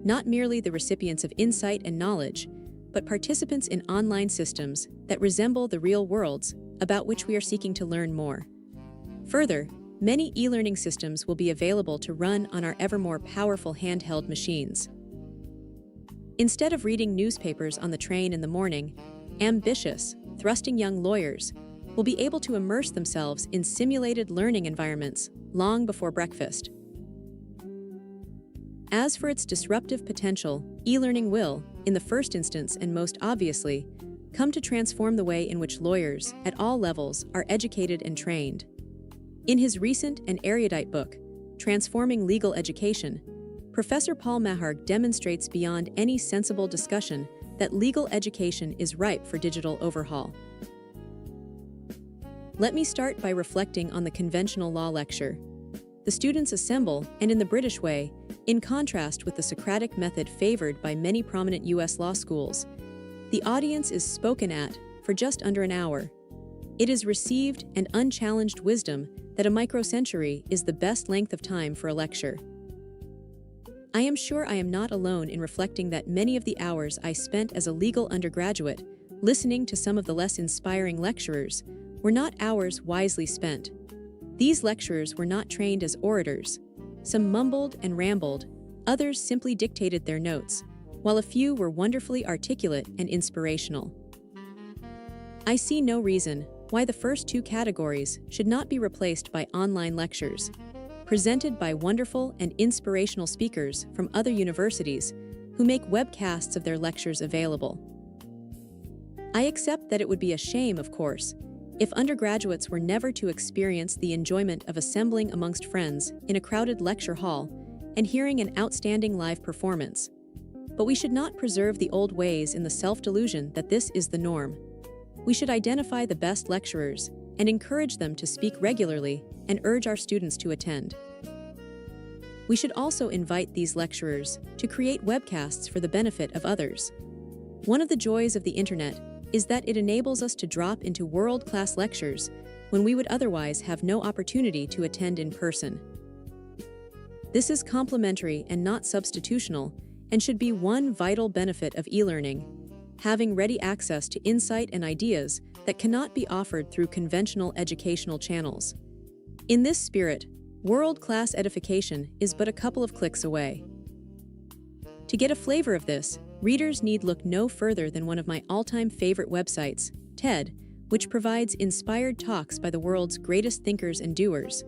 not merely the recipients of insight and knowledge, but participants in online systems that resemble the real worlds about which we are seeking to learn more. Further, many e-learning systems will be available to run on our ever more powerful handheld machines. Instead of reading newspapers on the train in the morning, ambitious, thrusting young lawyers will be able to immerse themselves in simulated learning environments long before breakfast. As for its disruptive potential, e-learning will, in the first instance and most obviously, come to transform the way in which lawyers, at all levels, are educated and trained. In his recent and erudite book, Transforming Legal Education, Professor Paul Maharg demonstrates beyond any sensible discussion that legal education is ripe for digital overhaul. Let me start by reflecting on the conventional law lecture. The students assemble, and in the British way, in contrast with the Socratic method favored by many prominent U.S. law schools, The audience is spoken at for just under an hour. It is received and unchallenged wisdom that a microcentury is the best length of time for a lecture. I am sure I am not alone in reflecting that many of the hours I spent as a legal undergraduate listening to some of the less inspiring lecturers were not hours wisely spent. These lecturers were not trained as orators. Some mumbled and rambled, others simply dictated their notes, while a few were wonderfully articulate and inspirational. I see no reason why the first two categories should not be replaced by online lectures, presented by wonderful and inspirational speakers from other universities who make webcasts of their lectures available. I accept that it would be a shame, of course, if undergraduates were never to experience the enjoyment of assembling amongst friends in a crowded lecture hall and hearing an outstanding live performance. But we should not preserve the old ways in the self-delusion that this is the norm. We should identify the best lecturers and encourage them to speak regularly and urge our students to attend. We should also invite these lecturers to create webcasts for the benefit of others. One of the joys of the internet is that it enables us to drop into world-class lectures when we would otherwise have no opportunity to attend in person. This is complementary and not substitutional, and should be one vital benefit of e-learning, having ready access to insight and ideas that cannot be offered through conventional educational channels. In this spirit, world-class edification is but a couple of clicks away. To get a flavor of this, readers need look no further than one of my all-time favorite websites, TED, which provides inspired talks by the world's greatest thinkers and doers.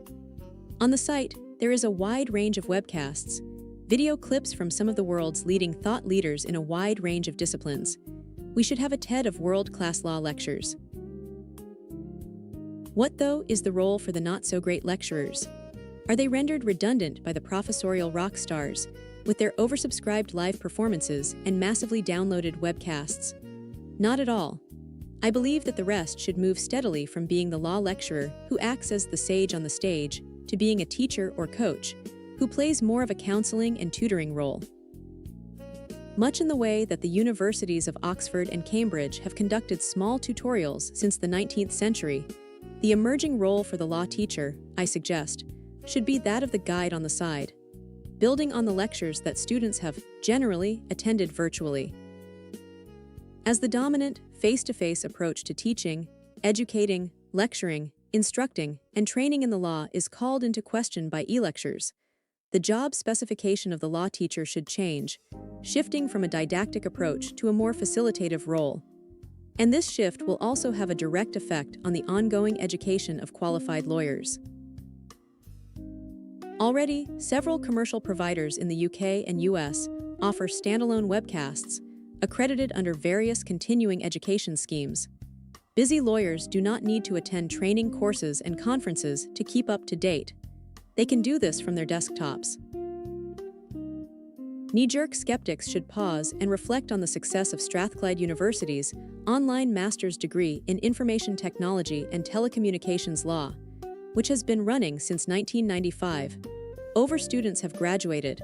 On the site, there is a wide range of webcasts, video clips from some of the world's leading thought leaders in a wide range of disciplines. We should have a TED of world-class law lectures. What, though, is the role for the not-so-great lecturers? Are they rendered redundant by the professorial rock stars, with their oversubscribed live performances and massively downloaded webcasts? Not at all. I believe that the rest should move steadily from being the law lecturer who acts as the sage on the stage to being a teacher or coach who plays more of a counseling and tutoring role. Much in the way that the universities of Oxford and Cambridge have conducted small tutorials since the 19th century, the emerging role for the law teacher, I suggest, should be that of the guide on the side, building on the lectures that students have generally attended virtually. As the dominant face-to-face approach to teaching, educating, lecturing, instructing, and training in the law is called into question by e-lectures, the job specification of the law teacher should change, shifting from a didactic approach to a more facilitative role. And this shift will also have a direct effect on the ongoing education of qualified lawyers. Already, several commercial providers in the UK and US offer standalone webcasts, accredited under various continuing education schemes. Busy lawyers do not need to attend training courses and conferences to keep up to date. They can do this from their desktops. Knee-jerk skeptics should pause and reflect on the success of Strathclyde University's online master's degree in Information Technology and Telecommunications Law, which has been running since 1995. Over students have graduated,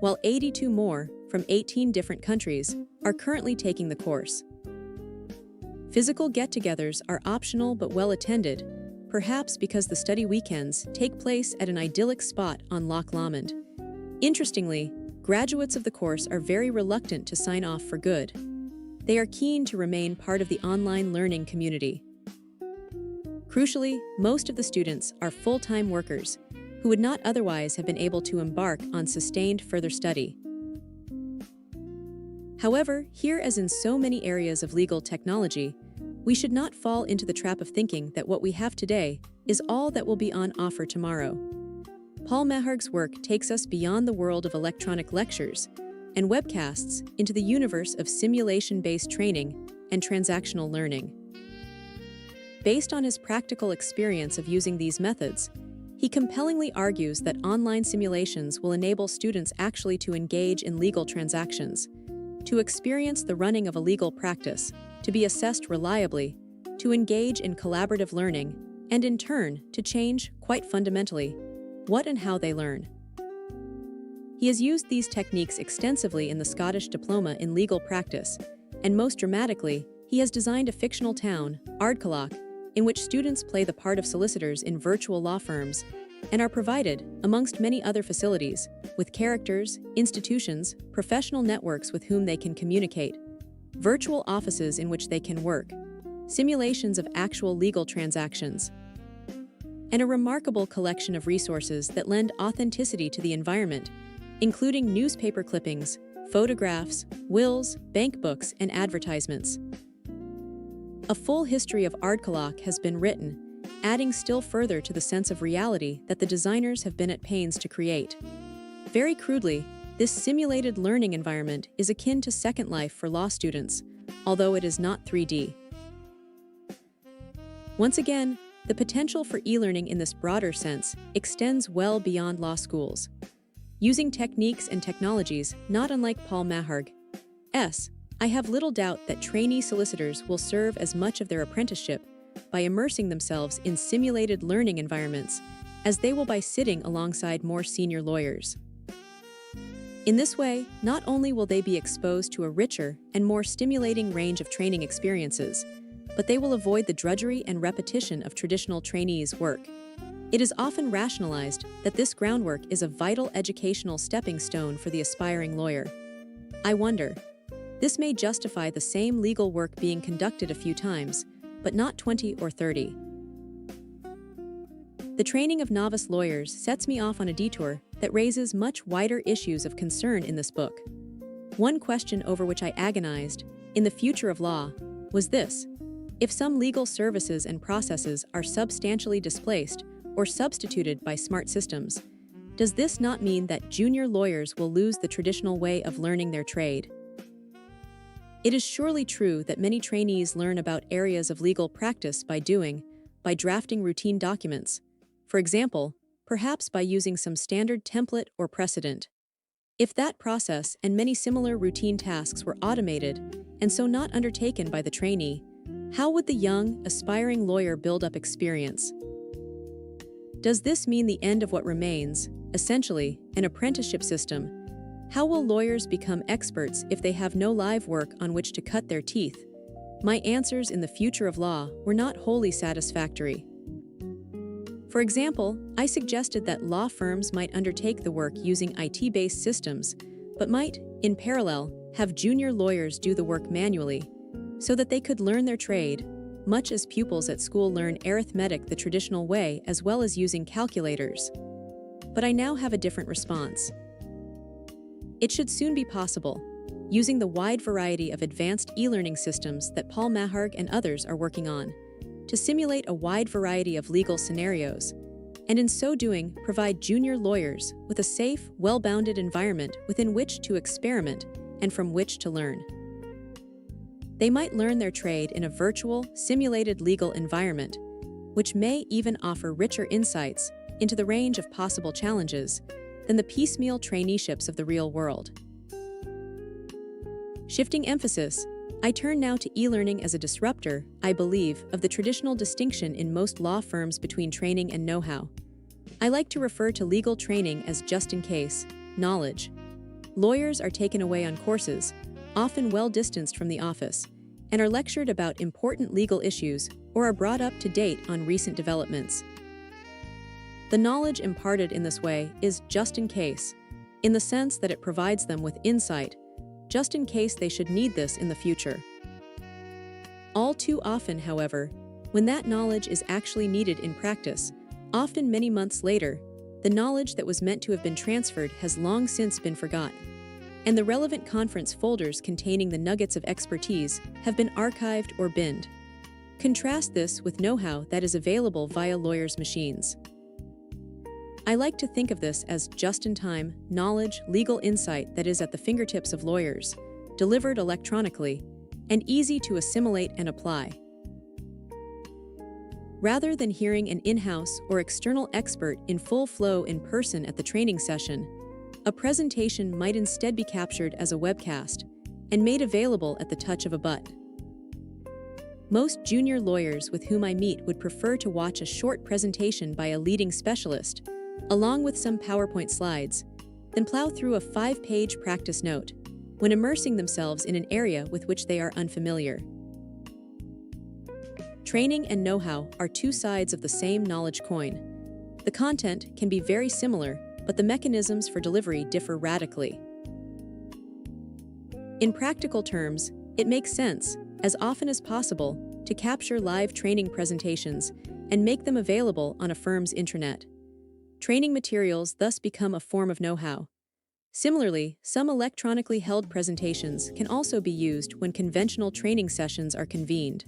while 82 more, from 18 different countries, are currently taking the course. Physical get-togethers are optional but well-attended, perhaps because the study weekends take place at an idyllic spot on Loch Lomond. Interestingly, graduates of the course are very reluctant to sign off for good. They are keen to remain part of the online learning community. Crucially, most of the students are full-time workers who would not otherwise have been able to embark on sustained further study. However, here as in so many areas of legal technology, we should not fall into the trap of thinking that what we have today is all that will be on offer tomorrow. Paul Meharg's work takes us beyond the world of electronic lectures and webcasts into the universe of simulation-based training and transactional learning. Based on his practical experience of using these methods, he compellingly argues that online simulations will enable students actually to engage in legal transactions, to experience the running of a legal practice, to be assessed reliably, to engage in collaborative learning, and in turn, to change, quite fundamentally, what and how they learn. He has used these techniques extensively in the Scottish Diploma in Legal Practice, And most dramatically, he has designed a fictional town, Arguelles, in which students play the part of solicitors in virtual law firms and are provided, amongst many other facilities, with characters, institutions, professional networks with whom they can communicate, virtual offices in which they can work, simulations of actual legal transactions, and a remarkable collection of resources that lend authenticity to the environment, including newspaper clippings, photographs, wills, bank books, and advertisements. A full history of Arguelles has been written, adding still further to the sense of reality that the designers have been at pains to create. Very crudely, this simulated learning environment is akin to Second Life for law students, although it is not 3D. Once again, the potential for e-learning in this broader sense extends well beyond law schools. Using techniques and technologies not unlike Paul Maharg's, I have little doubt that trainee solicitors will serve as much of their apprenticeship by immersing themselves in simulated learning environments as they will by sitting alongside more senior lawyers. In this way, not only will they be exposed to a richer and more stimulating range of training experiences, but they will avoid the drudgery and repetition of traditional trainees' work. It is often rationalized that this groundwork is a vital educational stepping stone for the aspiring lawyer. I wonder, this may justify the same legal work being conducted a few times, but not 20 or 30. The training of novice lawyers sets me off on a detour that raises much wider issues of concern in this book. One question over which I agonized, in the future of law, was this: if some legal services and processes are substantially displaced or substituted by smart systems, does this not mean that junior lawyers will lose the traditional way of learning their trade? It is surely true that many trainees learn about areas of legal practice by drafting routine documents, for example, perhaps by using some standard template or precedent. If that process and many similar routine tasks were automated and so not undertaken by the trainee, how would the young, aspiring lawyer build up experience? Does this mean the end of what remains, essentially, an apprenticeship system? How will lawyers become experts if they have no live work on which to cut their teeth? My answers in the future of law were not wholly satisfactory. For example, I suggested that law firms might undertake the work using IT-based systems, but might, in parallel, have junior lawyers do the work manually, so that they could learn their trade, much as pupils at school learn arithmetic the traditional way as well as using calculators. But I now have a different response. It should soon be possible, using the wide variety of advanced e-learning systems that Paul Maharg and others are working on, to simulate a wide variety of legal scenarios, and in so doing provide junior lawyers with a safe, well-bounded environment within which to experiment and from which to learn. They might learn their trade in a virtual, simulated legal environment, which may even offer richer insights into the range of possible challenges than the piecemeal traineeships of the real world. Shifting emphasis, I turn now to e-learning as a disruptor, I believe, of the traditional distinction in most law firms between training and know-how. I like to refer to legal training as just-in-case knowledge. Lawyers are taken away on courses, often well-distanced from the office, and are lectured about important legal issues or are brought up to date on recent developments. The knowledge imparted in this way is just in case, in the sense that it provides them with insight, just in case they should need this in the future. All too often, however, when that knowledge is actually needed in practice, often many months later, the knowledge that was meant to have been transferred has long since been forgotten, and the relevant conference folders containing the nuggets of expertise have been archived or binned. Contrast this with know-how that is available via lawyers' machines. I like to think of this as just-in-time, knowledge, legal insight that is at the fingertips of lawyers, delivered electronically, and easy to assimilate and apply. Rather than hearing an in-house or external expert in full flow in person at the training session, a presentation might instead be captured as a webcast and made available at the touch of a button. Most junior lawyers with whom I meet would prefer to watch a short presentation by a leading specialist, along with some PowerPoint slides, then plow through a 5-page practice note, when immersing themselves in an area with which they are unfamiliar. Training and know-how are two sides of the same knowledge coin. The content can be very similar, but the mechanisms for delivery differ radically. In practical terms, it makes sense, as often as possible, to capture live training presentations and make them available on a firm's intranet. Training materials thus become a form of know-how. Similarly, some electronically held presentations can also be used when conventional training sessions are convened.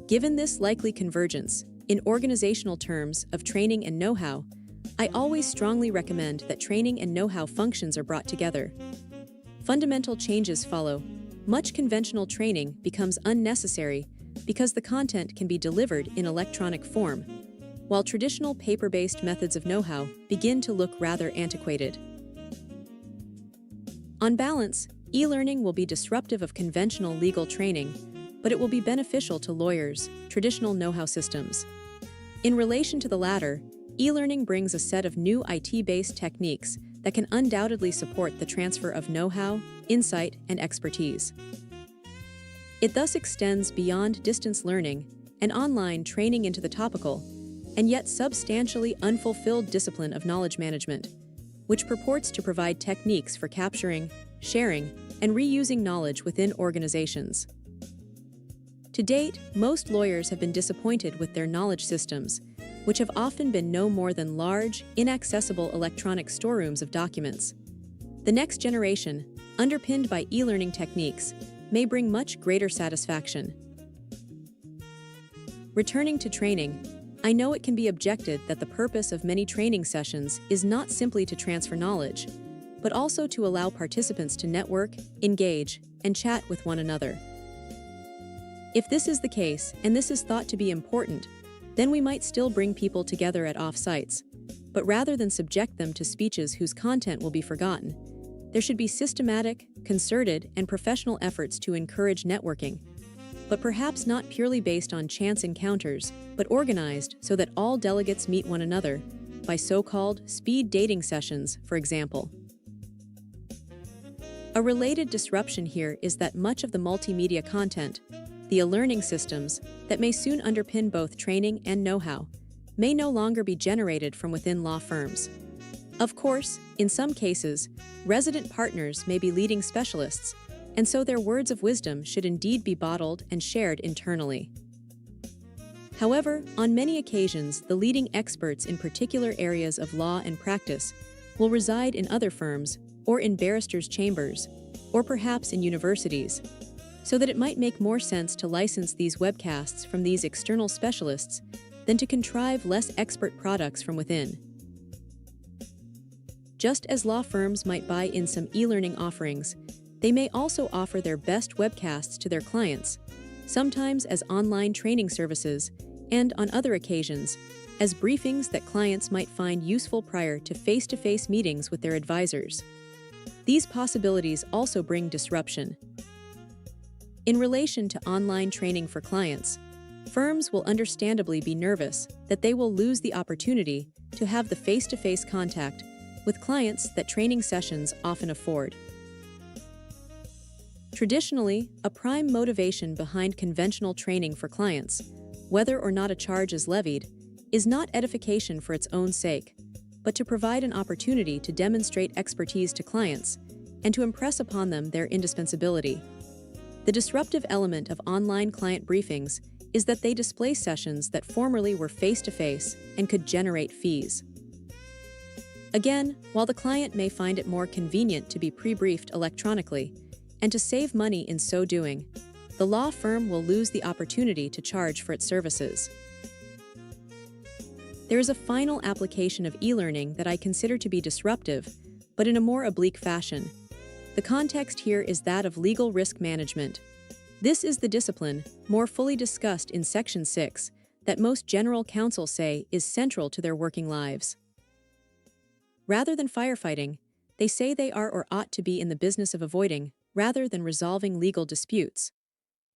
Given this likely convergence, in organizational terms, of training and know-how, I always strongly recommend that training and know-how functions are brought together. Fundamental changes follow. Much conventional training becomes unnecessary because the content can be delivered in electronic form, while traditional paper-based methods of know-how begin to look rather antiquated. On balance, e-learning will be disruptive of conventional legal training, but it will be beneficial to lawyers' traditional know-how systems. In relation to the latter, e-learning brings a set of new IT-based techniques that can undoubtedly support the transfer of know-how, insight, and expertise. It thus extends beyond distance learning and online training into the topical, and yet substantially unfulfilled discipline of knowledge management, which purports to provide techniques for capturing, sharing, and reusing knowledge within organizations. To date, most lawyers have been disappointed with their knowledge systems, which have often been no more than large, inaccessible electronic storerooms of documents. The next generation, underpinned by e-learning techniques, may bring much greater satisfaction. Returning to training, I know it can be objected that the purpose of many training sessions is not simply to transfer knowledge, but also to allow participants to network, engage, and chat with one another. If this is the case, and this is thought to be important, then we might still bring people together at off-sites. But rather than subject them to speeches whose content will be forgotten, there should be systematic, concerted, and professional efforts to encourage networking, but perhaps not purely based on chance encounters, but organized so that all delegates meet one another, by so-called speed dating sessions, for example. A related disruption here is that much of the multimedia content, the e-learning systems that may soon underpin both training and know-how, may no longer be generated from within law firms. Of course, in some cases, resident partners may be leading specialists, and so their words of wisdom should indeed be bottled and shared internally. However, on many occasions, the leading experts in particular areas of law and practice will reside in other firms, or in barristers' chambers, or perhaps in universities, so that it might make more sense to license these webcasts from these external specialists than to contrive less expert products from within. Just as law firms might buy in some e-learning offerings, they may also offer their best webcasts to their clients, sometimes as online training services, and on other occasions, as briefings that clients might find useful prior to face-to-face meetings with their advisors. These possibilities also bring disruption. In relation to online training for clients, firms will understandably be nervous that they will lose the opportunity to have the face-to-face contact with clients that training sessions often afford. Traditionally, a prime motivation behind conventional training for clients, whether or not a charge is levied, is not edification for its own sake, but to provide an opportunity to demonstrate expertise to clients and to impress upon them their indispensability. The disruptive element of online client briefings is that they display sessions that formerly were face-to-face and could generate fees. Again, while the client may find it more convenient to be pre-briefed electronically, and to save money in so doing, the law firm will lose the opportunity to charge for its services. There is a final application of e-learning that I consider to be disruptive, but in a more oblique fashion. The context here is that of legal risk management. This is the discipline, more fully discussed in Section 6, that most general counsel say is central to their working lives. Rather than firefighting, they say they are or ought to be in the business of avoiding, rather than resolving legal disputes.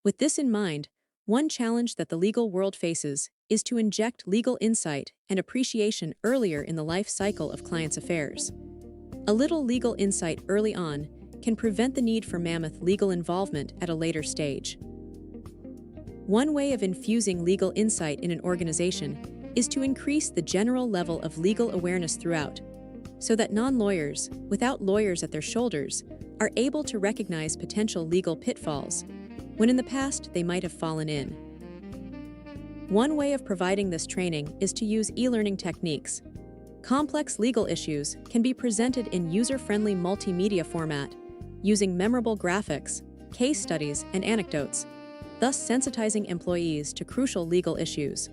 With this in mind, one challenge that the legal world faces is to inject legal insight and appreciation earlier in the life cycle of clients' affairs. A little legal insight early on can prevent the need for mammoth legal involvement at a later stage. One way of infusing legal insight in an organization is to increase the general level of legal awareness throughout, so that non-lawyers, without lawyers at their shoulders, are able to recognize potential legal pitfalls, when in the past they might have fallen in. One way of providing this training is to use e-learning techniques. Complex legal issues can be presented in user-friendly multimedia format, using memorable graphics, case studies, and anecdotes, thus sensitizing employees to crucial legal issues.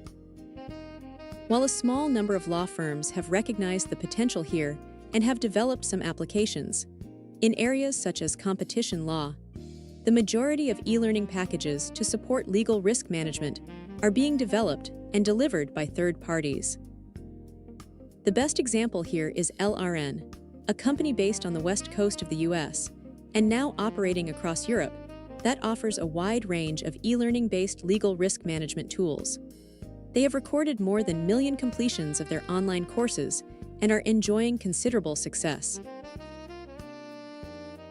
While a small number of law firms have recognized the potential here and have developed some applications, in areas such as competition law, the majority of e-learning packages to support legal risk management are being developed and delivered by third parties. The best example here is LRN, a company based on the west coast of the US and now operating across Europe that offers a wide range of e-learning-based legal risk management tools. They have recorded more than 1 million completions of their online courses and are enjoying considerable success.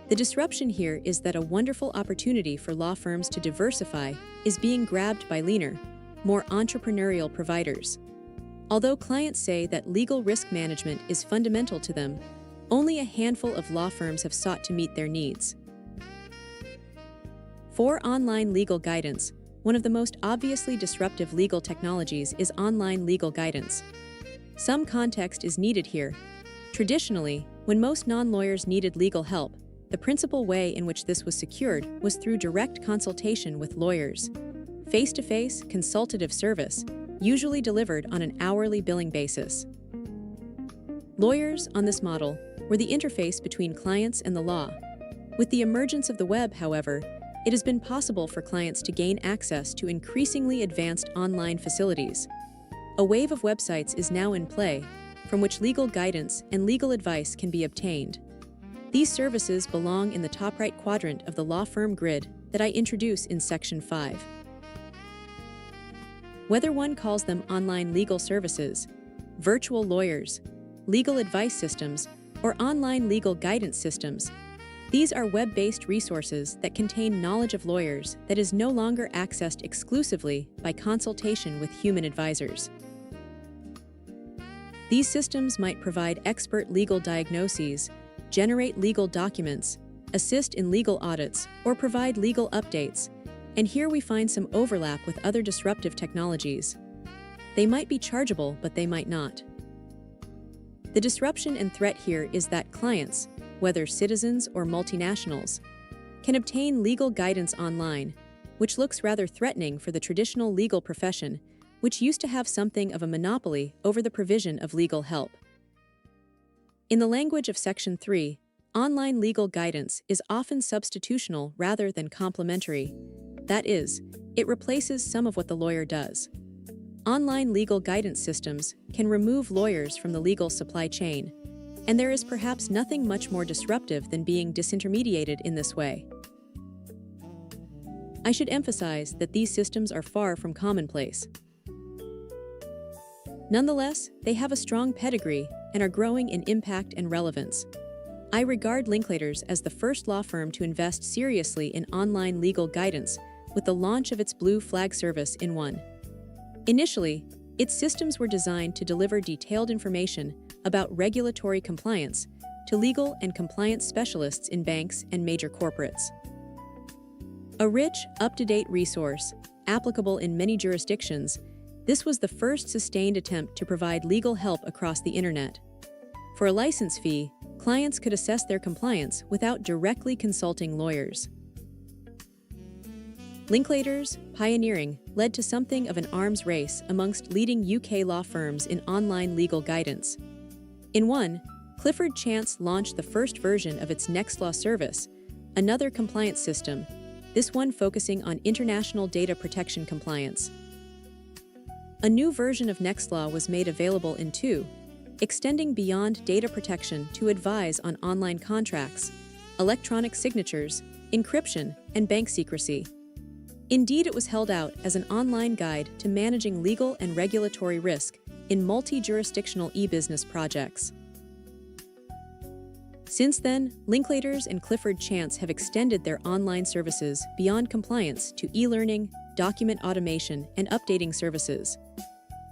The disruption here is that a wonderful opportunity for law firms to diversify is being grabbed by leaner, more entrepreneurial providers. Although clients say that legal risk management is fundamental to them, only a handful of law firms have sought to meet their needs. For online legal guidance, one of the most obviously disruptive legal technologies is online legal guidance. Some context is needed here. Traditionally, when most non-lawyers needed legal help, the principal way in which this was secured was through direct consultation with lawyers. Face-to-face, consultative service, usually delivered on an hourly billing basis. Lawyers, on this model, were the interface between clients and the law. With the emergence of the web, however, it has been possible for clients to gain access to increasingly advanced online facilities. A wave of websites is now in play, from which legal guidance and legal advice can be obtained. These services belong in the top right quadrant of the law firm grid that I introduce in Section 5. Whether one calls them online legal services, virtual lawyers, legal advice systems, or online legal guidance systems, these are web-based resources that contain knowledge of lawyers that is no longer accessed exclusively by consultation with human advisors. These systems might provide expert legal diagnoses, generate legal documents, assist in legal audits, or provide legal updates. And here we find some overlap with other disruptive technologies. They might be chargeable, but they might not. The disruption and threat here is that clients, whether citizens or multinationals, can obtain legal guidance online, which looks rather threatening for the traditional legal profession, which used to have something of a monopoly over the provision of legal help. In the language of Section 3, online legal guidance is often substitutional rather than complementary. That is, it replaces some of what the lawyer does. Online legal guidance systems can remove lawyers from the legal supply chain, and there is perhaps nothing much more disruptive than being disintermediated in this way. I should emphasize that these systems are far from commonplace. Nonetheless, they have a strong pedigree and are growing in impact and relevance. I regard Linklaters as the first law firm to invest seriously in online legal guidance with the launch of its Blue Flag service in one. Initially, its systems were designed to deliver detailed information about regulatory compliance to legal and compliance specialists in banks and major corporates. A rich, up-to-date resource, applicable in many jurisdictions, this was the first sustained attempt to provide legal help across the internet. For a license fee, clients could assess their compliance without directly consulting lawyers. Linklaters' pioneering led to something of an arms race amongst leading UK law firms in online legal guidance. In one, Clifford Chance launched the first version of its Nextlaw service, another compliance system, this one focusing on international data protection compliance. A new version of Nextlaw was made available in 2, extending beyond data protection to advise on online contracts, electronic signatures, encryption, and bank secrecy. Indeed, it was held out as an online guide to managing legal and regulatory risk in multi-jurisdictional e-business projects. Since then, Linklaters and Clifford Chance have extended their online services beyond compliance to e-learning, document automation, and updating services.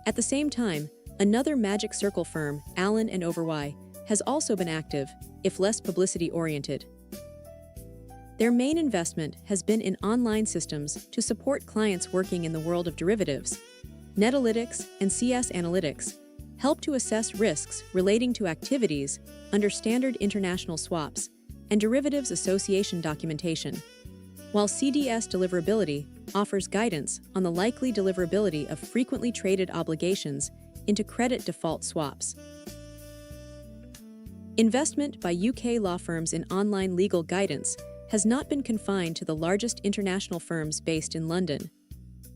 At the same time, another Magic Circle firm, Allen & Overy, has also been active, if less publicity-oriented. Their main investment has been in online systems to support clients working in the world of derivatives. Netalytics and CS Analytics help to assess risks relating to activities under standard international swaps and derivatives association documentation, while CDS Deliverability offers guidance on the likely deliverability of frequently traded obligations into credit default swaps. Investment by UK law firms in online legal guidance has not been confined to the largest international firms based in London.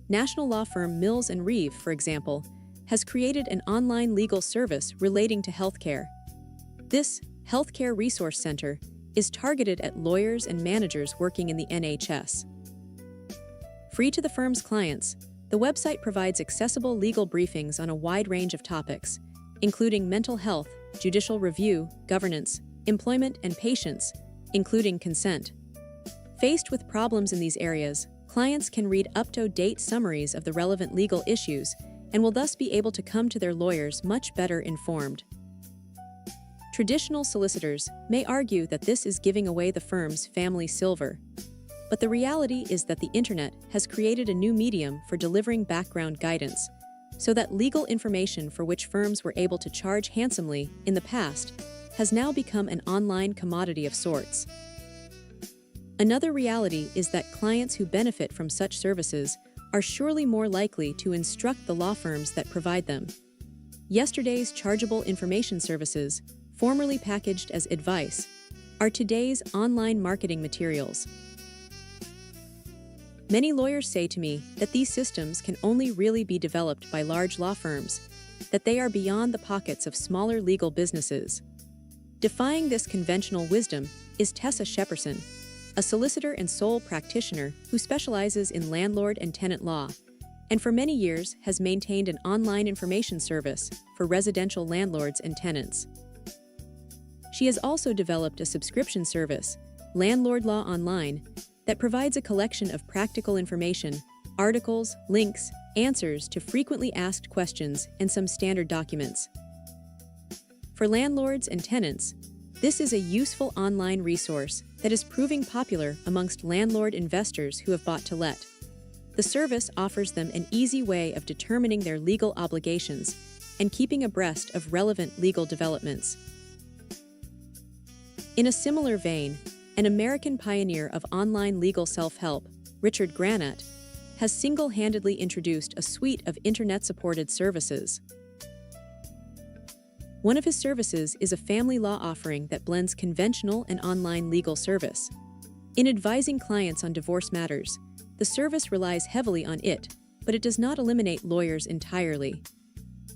National law firm Mills & Reeve, for example, has created an online legal service relating to healthcare. This Healthcare Resource Center is targeted at lawyers and managers working in the NHS. Free to the firm's clients, the website provides accessible legal briefings on a wide range of topics, including mental health, judicial review, governance, employment, and patients, including consent. Faced with problems in these areas, clients can read up-to-date summaries of the relevant legal issues and will thus be able to come to their lawyers much better informed. Traditional solicitors may argue that this is giving away the firm's family silver, but the reality is that the internet has created a new medium for delivering background guidance, so that legal information for which firms were able to charge handsomely in the past has now become an online commodity of sorts. Another reality is that clients who benefit from such services are surely more likely to instruct the law firms that provide them. Yesterday's chargeable information services, formerly packaged as advice, are today's online marketing materials. Many lawyers say to me that these systems can only really be developed by large law firms, that they are beyond the pockets of smaller legal businesses. Defying this conventional wisdom is Tessa Shepperson, a solicitor and sole practitioner who specializes in landlord and tenant law, and for many years has maintained an online information service for residential landlords and tenants. She has also developed a subscription service, Landlord Law Online, that provides a collection of practical information, articles, links, answers to frequently asked questions, and some standard documents. For landlords and tenants, this is a useful online resource that is proving popular amongst landlord investors who have bought to let. The service offers them an easy way of determining their legal obligations and keeping abreast of relevant legal developments. In a similar vein, an American pioneer of online legal self-help, Richard Granat, has single-handedly introduced a suite of internet-supported services. One of his services is a family law offering that blends conventional and online legal service. In advising clients on divorce matters, the service relies heavily on it, but it does not eliminate lawyers entirely.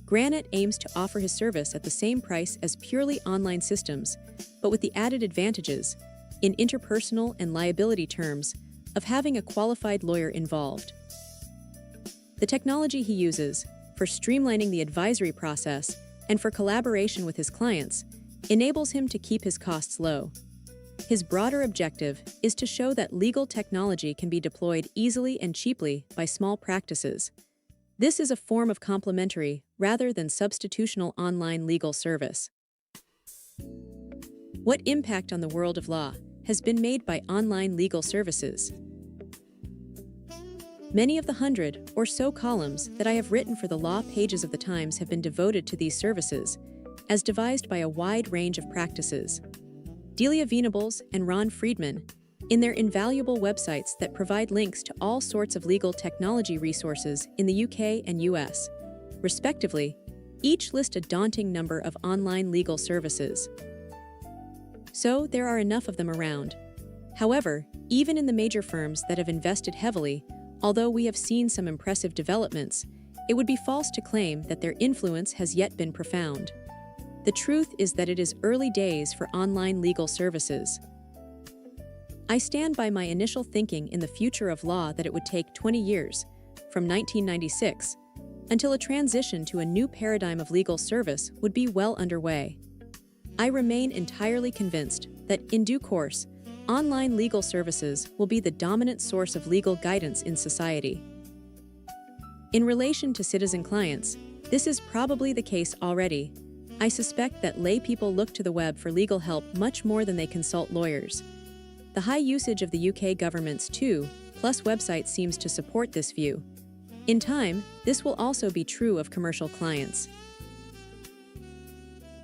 Granat aims to offer his service at the same price as purely online systems, but with the added advantages, in interpersonal and liability terms, of having a qualified lawyer involved. The technology he uses, for streamlining the advisory process and for collaboration with his clients, enables him to keep his costs low. His broader objective is to show that legal technology can be deployed easily and cheaply by small practices. This is a form of complementary rather than substitutional online legal service. What impact on the world of law has been made by online legal services? Many of the 100 or so columns that I have written for the law pages of the Times have been devoted to these services, as devised by a wide range of practices. Delia Venables and Ron Friedman, in their invaluable websites that provide links to all sorts of legal technology resources in the UK and US, respectively, each list a daunting number of online legal services. So there are enough of them around. However, even in the major firms that have invested heavily, although we have seen some impressive developments, it would be false to claim that their influence has yet been profound. The truth is that it is early days for online legal services. I stand by my initial thinking in the future of law that it would take 20 years, from 1996, until a transition to a new paradigm of legal service would be well underway. I remain entirely convinced that, in due course, online legal services will be the dominant source of legal guidance in society. In relation to citizen clients, this is probably the case already. I suspect that lay people look to the web for legal help much more than they consult lawyers. The high usage of the UK government's 2+ website seems to support this view. In time, this will also be true of commercial clients.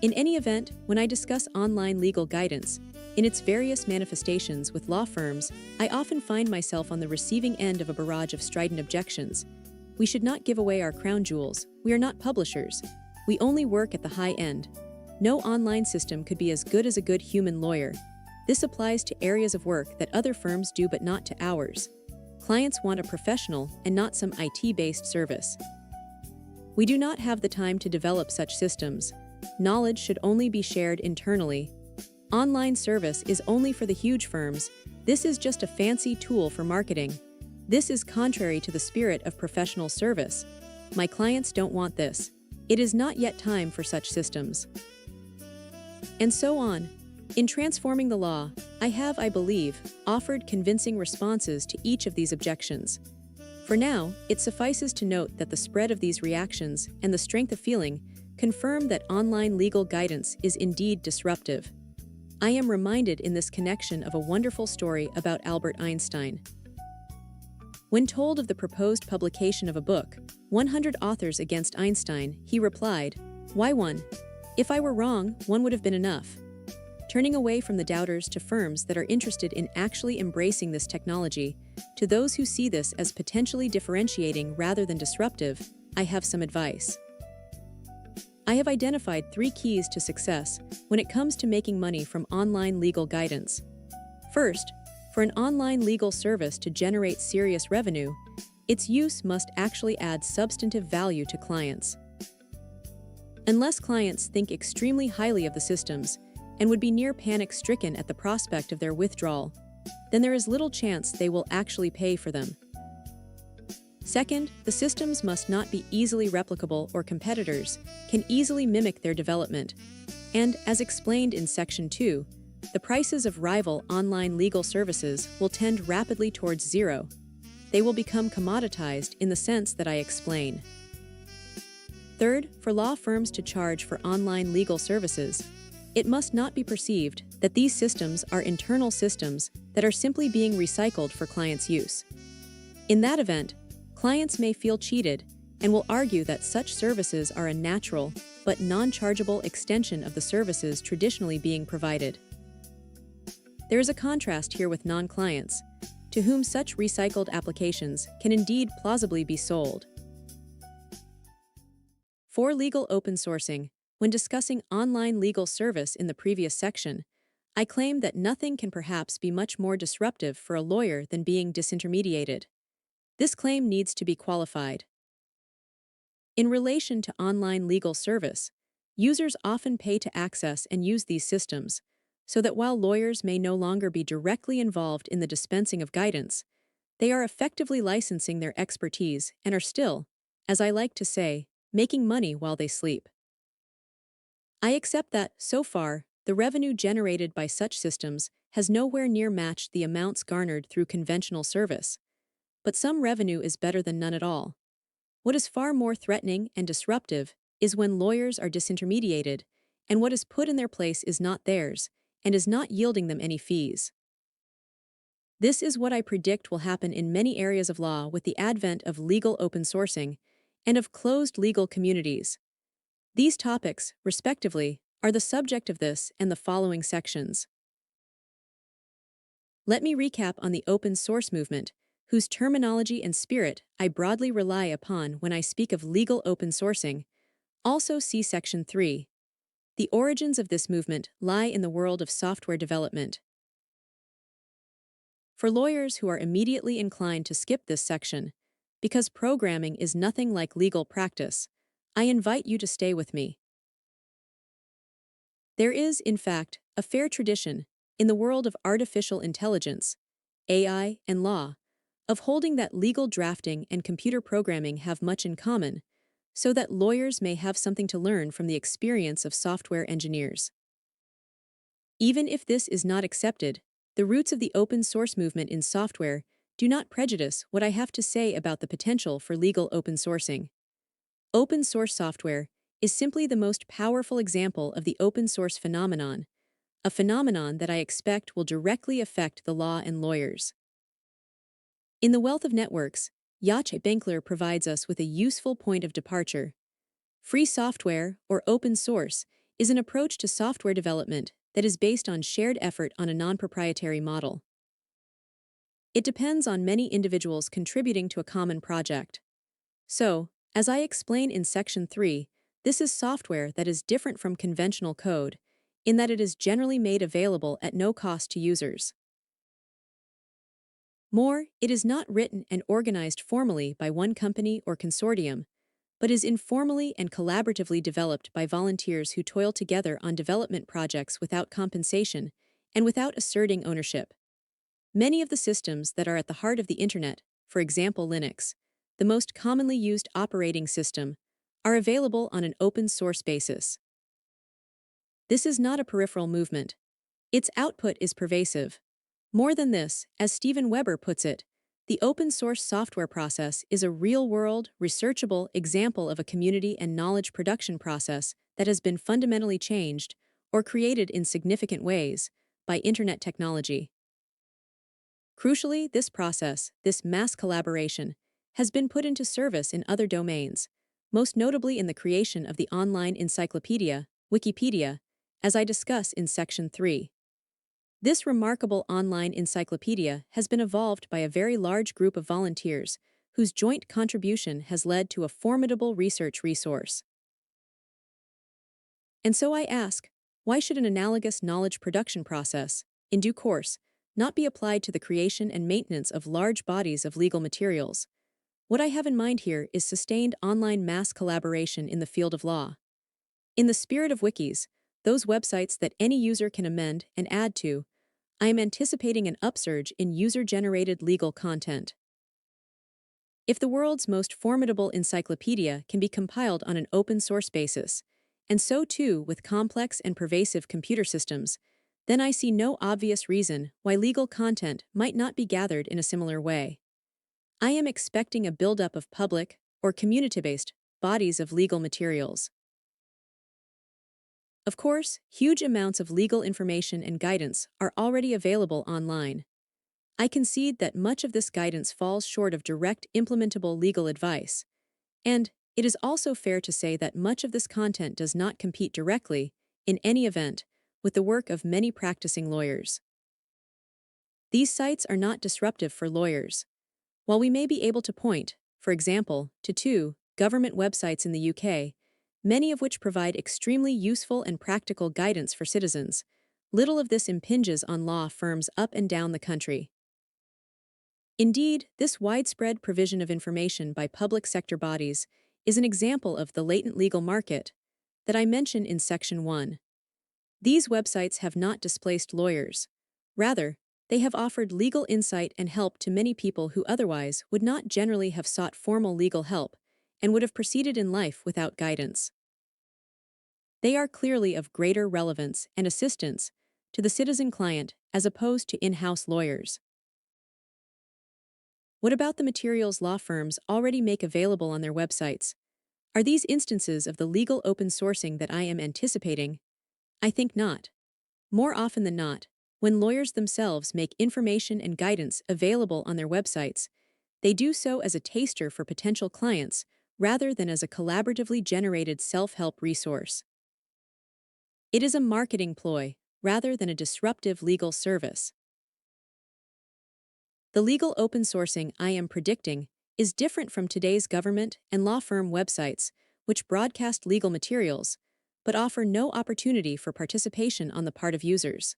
In any event, when I discuss online legal guidance, in its various manifestations with law firms, I often find myself on the receiving end of a barrage of strident objections. We should not give away our crown jewels. We are not publishers. We only work at the high end. No online system could be as good as a good human lawyer. This applies to areas of work that other firms do but not to ours. Clients want a professional and not some IT-based service. We do not have the time to develop such systems. Knowledge should only be shared internally. Online service is only for the huge firms. This is just a fancy tool for marketing. This is contrary to the spirit of professional service. My clients don't want this. It is not yet time for such systems. And so on. In transforming the law, I have, I believe, offered convincing responses to each of these objections. For now, it suffices to note that the spread of these reactions and the strength of feeling confirm that online legal guidance is indeed disruptive. I am reminded in this connection of a wonderful story about Albert Einstein. When told of the proposed publication of a book, 100 authors against Einstein, he replied, "Why one? If I were wrong, one would have been enough." Turning away from the doubters to firms that are interested in actually embracing this technology, to those who see this as potentially differentiating rather than disruptive, I have some advice. I have identified 3 keys to success when it comes to making money from online legal guidance. First, for an online legal service to generate serious revenue, its use must actually add substantive value to clients. Unless clients think extremely highly of the systems and would be near panic-stricken at the prospect of their withdrawal, then there is little chance they will actually pay for them. Second, the systems must not be easily replicable or competitors can easily mimic their development. And, as explained in Section 2, the prices of rival online legal services will tend rapidly towards zero. They will become commoditized in the sense that I explain. Third, for law firms to charge for online legal services, it must not be perceived that these systems are internal systems that are simply being recycled for clients' use. In that event, clients may feel cheated and will argue that such services are a natural but non-chargeable extension of the services traditionally being provided. There is a contrast here with non-clients, to whom such recycled applications can indeed plausibly be sold. For legal open sourcing, when discussing online legal service in the previous section, I claimed that nothing can perhaps be much more disruptive for a lawyer than being disintermediated. This claim needs to be qualified. In relation to online legal service, users often pay to access and use these systems, so that while lawyers may no longer be directly involved in the dispensing of guidance, they are effectively licensing their expertise and are still, as I like to say, making money while they sleep. I accept that, so far, the revenue generated by such systems has nowhere near matched the amounts garnered through conventional service. But some revenue is better than none at all. What is far more threatening and disruptive is when lawyers are disintermediated, and what is put in their place is not theirs, and is not yielding them any fees. This is what I predict will happen in many areas of law with the advent of legal open sourcing and of closed legal communities. These topics, respectively, are the subject of this and the following sections. Let me recap on the open source movement, whose terminology and spirit I broadly rely upon when I speak of legal open sourcing. Also see Section 3. The origins of this movement lie in the world of software development. For lawyers who are immediately inclined to skip this section, because programming is nothing like legal practice, I invite you to stay with me. There is, in fact, a fair tradition, in the world of artificial intelligence, AI, and law, of holding that legal drafting and computer programming have much in common, so that lawyers may have something to learn from the experience of software engineers. Even if this is not accepted, the roots of the open source movement in software do not prejudice what I have to say about the potential for legal open sourcing. Open source software is simply the most powerful example of the open source phenomenon, a phenomenon that I expect will directly affect the law and lawyers. In the wealth of networks, Yache Benkler provides us with a useful point of departure. Free software, or open source, is an approach to software development that is based on shared effort on a non-proprietary model. It depends on many individuals contributing to a common project. So, as I explain in Section 3, this is software that is different from conventional code, in that it is generally made available at no cost to users. More, it is not written and organized formally by one company or consortium, but is informally and collaboratively developed by volunteers who toil together on development projects without compensation and without asserting ownership. Many of the systems that are at the heart of the Internet, for example Linux, the most commonly used operating system, are available on an open source basis. This is not a peripheral movement. Its output is pervasive. More than this, as Steven Weber puts it, the open source software process is a real-world, researchable example of a community and knowledge production process that has been fundamentally changed, or created in significant ways, by Internet technology. Crucially, this process, this mass collaboration, has been put into service in other domains, most notably in the creation of the online encyclopedia, Wikipedia, as I discuss in Section 3. This remarkable online encyclopedia has been evolved by a very large group of volunteers whose joint contribution has led to a formidable research resource. And so I ask, why should an analogous knowledge production process, in due course, not be applied to the creation and maintenance of large bodies of legal materials? What I have in mind here is sustained online mass collaboration in the field of law. In the spirit of wikis, those websites that any user can amend and add to, I am anticipating an upsurge in user-generated legal content. If the world's most formidable encyclopedia can be compiled on an open-source basis, and so too with complex and pervasive computer systems, then I see no obvious reason why legal content might not be gathered in a similar way. I am expecting a buildup of public, or community-based, bodies of legal materials. Of course, huge amounts of legal information and guidance are already available online. I concede that much of this guidance falls short of direct implementable legal advice, and it is also fair to say that much of this content does not compete directly, in any event, with the work of many practicing lawyers. These sites are not disruptive for lawyers. While we may be able to point, for example, to two government websites in the UK, many of which provide extremely useful and practical guidance for citizens, little of this impinges on law firms up and down the country. Indeed, this widespread provision of information by public sector bodies is an example of the latent legal market that I mention in Section 1. These websites have not displaced lawyers. Rather, they have offered legal insight and help to many people who otherwise would not generally have sought formal legal help and would have proceeded in life without guidance. They are clearly of greater relevance and assistance to the citizen client as opposed to in-house lawyers. What about the materials law firms already make available on their websites? Are these instances of the legal open sourcing that I am anticipating? I think not. More often than not, when lawyers themselves make information and guidance available on their websites, they do so as a taster for potential clients rather than as a collaboratively generated self-help resource. It is a marketing ploy rather than a disruptive legal service. The legal open sourcing I am predicting is different from today's government and law firm websites, which broadcast legal materials, but offer no opportunity for participation on the part of users.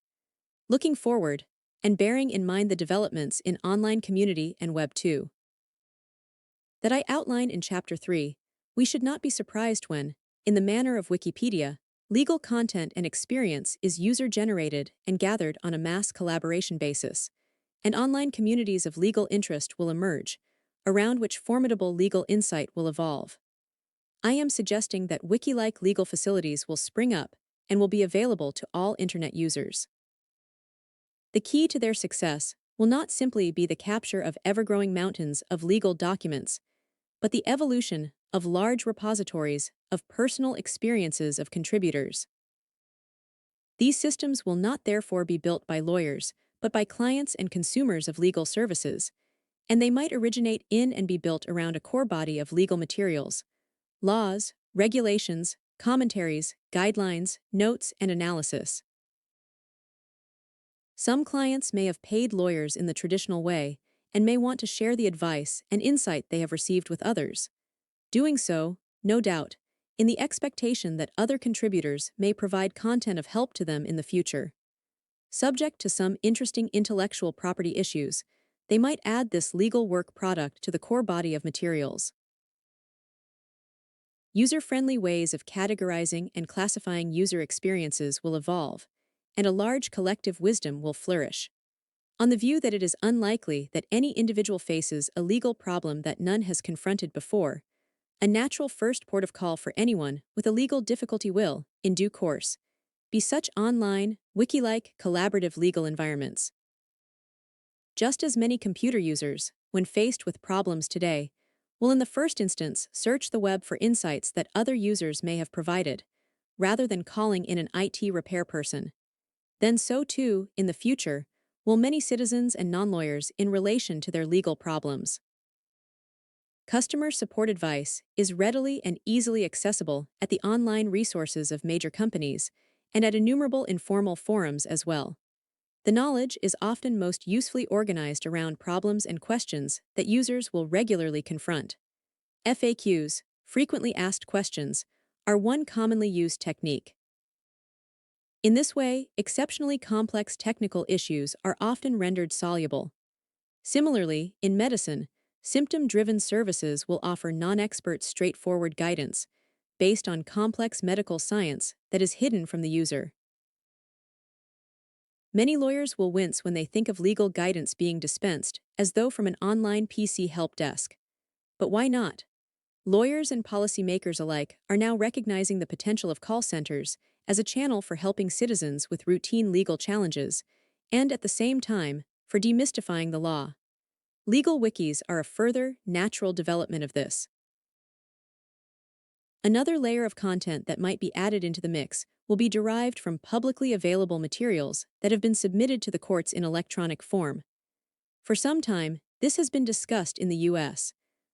Looking forward, and bearing in mind the developments in online community and Web 2. That I outline in Chapter 3, we should not be surprised when, in the manner of Wikipedia, legal content and experience is user-generated and gathered on a mass collaboration basis, and online communities of legal interest will emerge, around which formidable legal insight will evolve. I am suggesting that wiki-like legal facilities will spring up and will be available to all Internet users. The key to their success will not simply be the capture of ever-growing mountains of legal documents, but the evolution of large repositories of personal experiences of contributors. These systems will not therefore be built by lawyers, but by clients and consumers of legal services, and they might originate in and be built around a core body of legal materials, laws, regulations, commentaries, guidelines, notes, and analysis. Some clients may have paid lawyers in the traditional way and may want to share the advice and insight they have received with others. Doing so, no doubt, in the expectation that other contributors may provide content of help to them in the future. Subject to some interesting intellectual property issues, they might add this legal work product to the core body of materials. User-friendly ways of categorizing and classifying user experiences will evolve, and a large collective wisdom will flourish. On the view that it is unlikely that any individual faces a legal problem that none has confronted before, a natural first port of call for anyone with a legal difficulty will, in due course, be such online, wiki-like, collaborative legal environments. Just as many computer users, when faced with problems today, will in the first instance search the web for insights that other users may have provided, rather than calling in an IT repair person, then so too, in the future, will many citizens and non-lawyers in relation to their legal problems. Customer support advice is readily and easily accessible at the online resources of major companies and at innumerable informal forums as well. The knowledge is often most usefully organized around problems and questions that users will regularly confront. FAQs, frequently asked questions, are one commonly used technique. In this way, exceptionally complex technical issues are often rendered soluble. Similarly, in medicine, symptom-driven services will offer non-experts straightforward guidance based on complex medical science that is hidden from the user. Many lawyers will wince when they think of legal guidance being dispensed as though from an online PC help desk. But why not? Lawyers and policymakers alike are now recognizing the potential of call centers as a channel for helping citizens with routine legal challenges, and at the same time, for demystifying the law. Legal wikis are a further, natural development of this. Another layer of content that might be added into the mix will be derived from publicly available materials that have been submitted to the courts in electronic form. For some time, this has been discussed in the U.S.,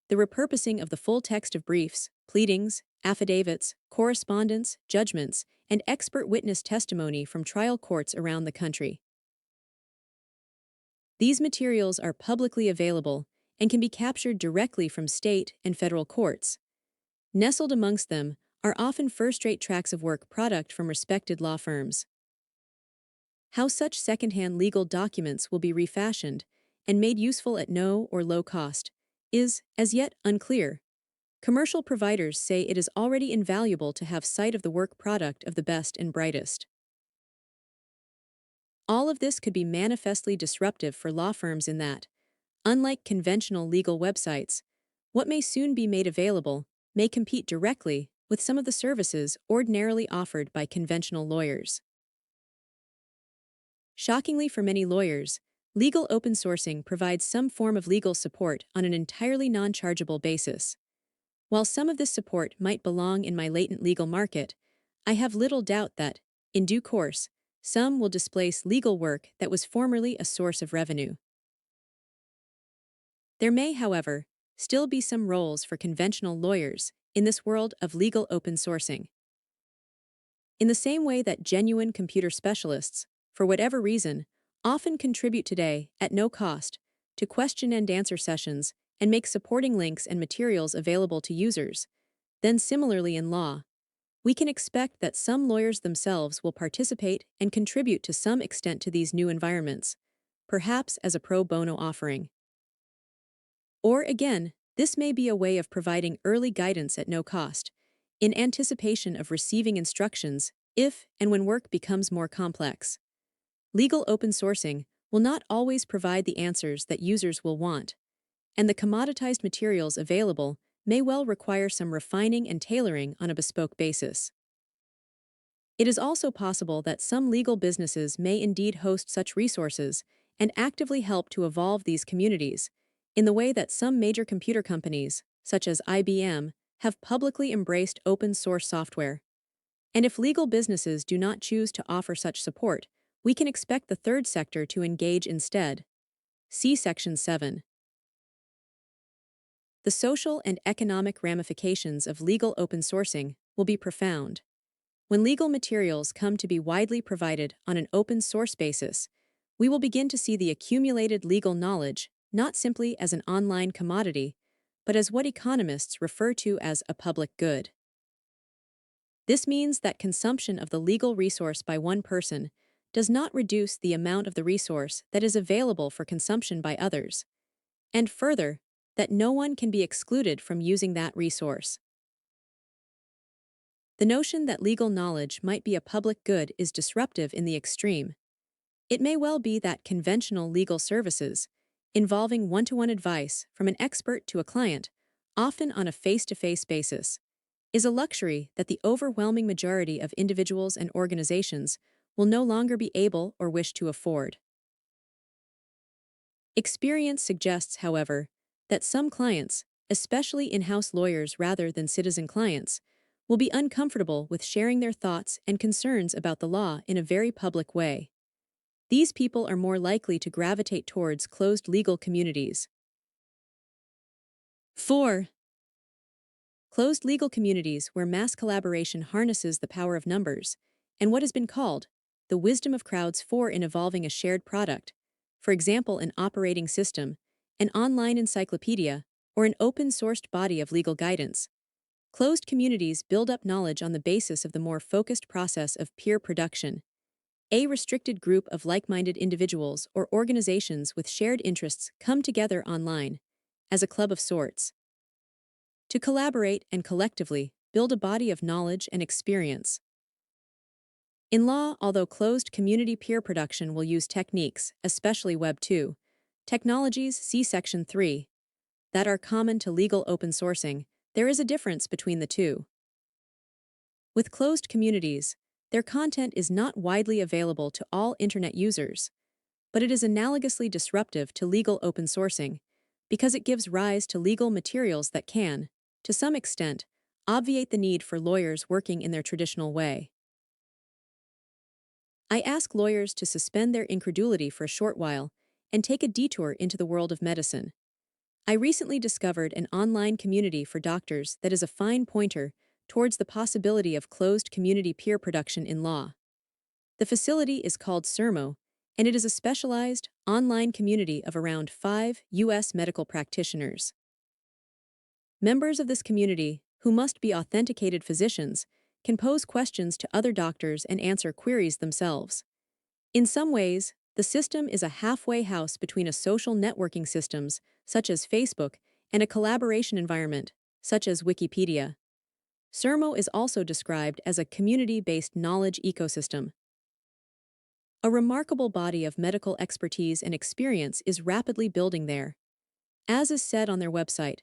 the repurposing of the full text of briefs, pleadings, affidavits, correspondence, judgments, and expert witness testimony from trial courts around the country. These materials are publicly available and can be captured directly from state and federal courts. Nestled amongst them are often first-rate tracts of work product from respected law firms. How such second-hand legal documents will be refashioned and made useful at no or low cost is, as yet, unclear. Commercial providers say it is already invaluable to have sight of the work product of the best and brightest. All of this could be manifestly disruptive for law firms in that, unlike conventional legal websites, what may soon be made available may compete directly with some of the services ordinarily offered by conventional lawyers. Shockingly for many lawyers, legal open sourcing provides some form of legal support on an entirely non-chargeable basis. While some of this support might belong in my latent legal market, I have little doubt that, in due course, some will displace legal work that was formerly a source of revenue. There may, however, still be some roles for conventional lawyers in this world of legal open sourcing. In the same way that genuine computer specialists, for whatever reason, often contribute today, at no cost, to question and answer sessions and make supporting links and materials available to users, then similarly in law, we can expect that some lawyers themselves will participate and contribute to some extent to these new environments, perhaps as a pro bono offering. Or again, this may be a way of providing early guidance at no cost, in anticipation of receiving instructions if and when work becomes more complex. Legal open sourcing will not always provide the answers that users will want, and the commoditized materials available may well require some refining and tailoring on a bespoke basis. It is also possible that some legal businesses may indeed host such resources and actively help to evolve these communities, in the way that some major computer companies, such as IBM, have publicly embraced open source software. And if legal businesses do not choose to offer such support, we can expect the third sector to engage instead. See Section 7. The social and economic ramifications of legal open sourcing will be profound. When legal materials come to be widely provided on an open source basis, we will begin to see the accumulated legal knowledge not simply as an online commodity, but as what economists refer to as a public good. This means that consumption of the legal resource by one person does not reduce the amount of the resource that is available for consumption by others, and further, that no one can be excluded from using that resource. The notion that legal knowledge might be a public good is disruptive in the extreme. It may well be that conventional legal services, involving one-to-one advice from an expert to a client, often on a face-to-face basis, is a luxury that the overwhelming majority of individuals and organizations will no longer be able or wish to afford. Experience suggests, however, that some clients, especially in-house lawyers rather than citizen clients, will be uncomfortable with sharing their thoughts and concerns about the law in a very public way. These people are more likely to gravitate towards closed legal communities. 4. Closed legal communities where mass collaboration harnesses the power of numbers, and what has been called the wisdom of crowds in evolving a shared product, for example an operating system, an online encyclopedia, or an open-sourced body of legal guidance. Closed communities build up knowledge on the basis of the more focused process of peer production. A restricted group of like-minded individuals or organizations with shared interests come together online, as a club of sorts, to collaborate and collectively build a body of knowledge and experience. In law, although closed community peer production will use techniques, especially Web 2, technologies, see Section 3, that are common to legal open sourcing, there is a difference between the two. With closed communities, their content is not widely available to all Internet users, but it is analogously disruptive to legal open sourcing because it gives rise to legal materials that can, to some extent, obviate the need for lawyers working in their traditional way. I ask lawyers to suspend their incredulity for a short while and take a detour into the world of medicine. I recently discovered an online community for doctors that is a fine pointer towards the possibility of closed community peer production in law. The facility is called CERMO, and it is a specialized, online community of around 5 U.S. medical practitioners. Members of this community, who must be authenticated physicians, can pose questions to other doctors and answer queries themselves. In some ways, the system is a halfway house between a social networking systems, such as Facebook, and a collaboration environment, such as Wikipedia. CERMO is also described as a community-based knowledge ecosystem. A remarkable body of medical expertise and experience is rapidly building there. As is said on their website,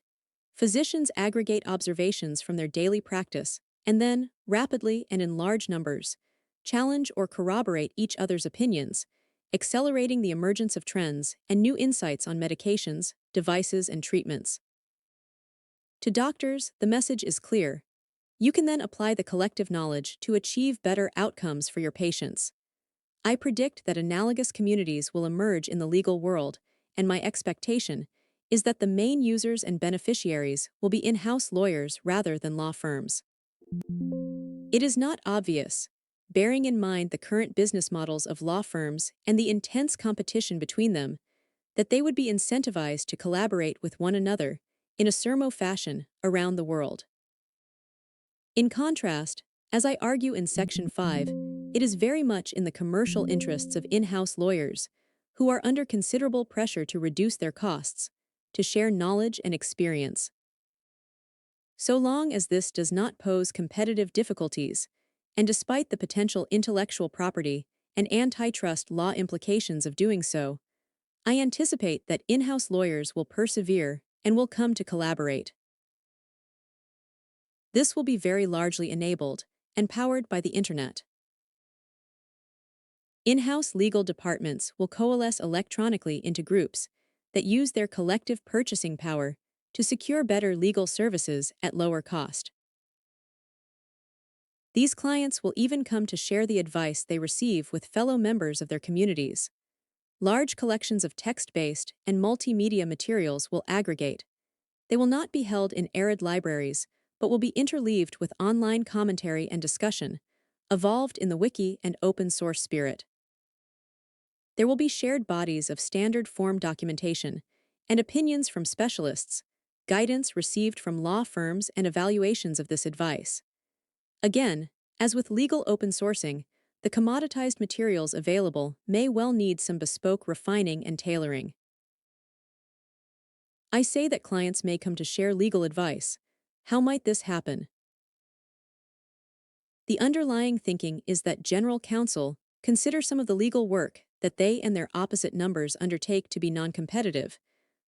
physicians aggregate observations from their daily practice and then, rapidly and in large numbers, challenge or corroborate each other's opinions, accelerating the emergence of trends and new insights on medications, devices, and treatments. To doctors, the message is clear. You can then apply the collective knowledge to achieve better outcomes for your patients. I predict that analogous communities will emerge in the legal world, and my expectation is that the main users and beneficiaries will be in-house lawyers rather than law firms. It is not obvious, bearing in mind the current business models of law firms and the intense competition between them, that they would be incentivized to collaborate with one another in a CERMO fashion around the world. In contrast, as I argue in Section 5, it is very much in the commercial interests of in-house lawyers, who are under considerable pressure to reduce their costs, to share knowledge and experience. So long as this does not pose competitive difficulties, and despite the potential intellectual property and antitrust law implications of doing so, I anticipate that in-house lawyers will persevere and will come to collaborate. This will be very largely enabled and powered by the Internet. In-house legal departments will coalesce electronically into groups that use their collective purchasing power to secure better legal services at lower cost. These clients will even come to share the advice they receive with fellow members of their communities. Large collections of text-based and multimedia materials will aggregate. They will not be held in arid libraries, but will be interleaved with online commentary and discussion, evolved in the wiki and open source spirit. There will be shared bodies of standard form documentation and opinions from specialists, guidance received from law firms, and evaluations of this advice. Again, as with legal open sourcing, the commoditized materials available may well need some bespoke refining and tailoring. I say that clients may come to share legal advice. How might this happen? The underlying thinking is that general counsel consider some of the legal work that they and their opposite numbers undertake to be non-competitive,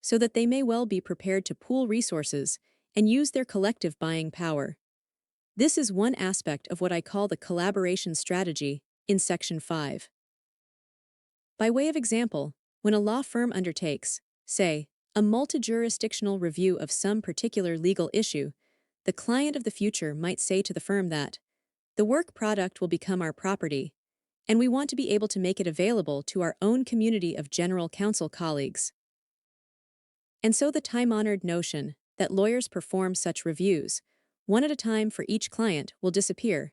so that they may well be prepared to pool resources and use their collective buying power. This is one aspect of what I call the collaboration strategy in Section 5. By way of example, when a law firm undertakes, say, a multi-jurisdictional review of some particular legal issue, the client of the future might say to the firm that the work product will become our property, and we want to be able to make it available to our own community of general counsel colleagues. And so the time-honored notion that lawyers perform such reviews, one at a time for each client, will disappear.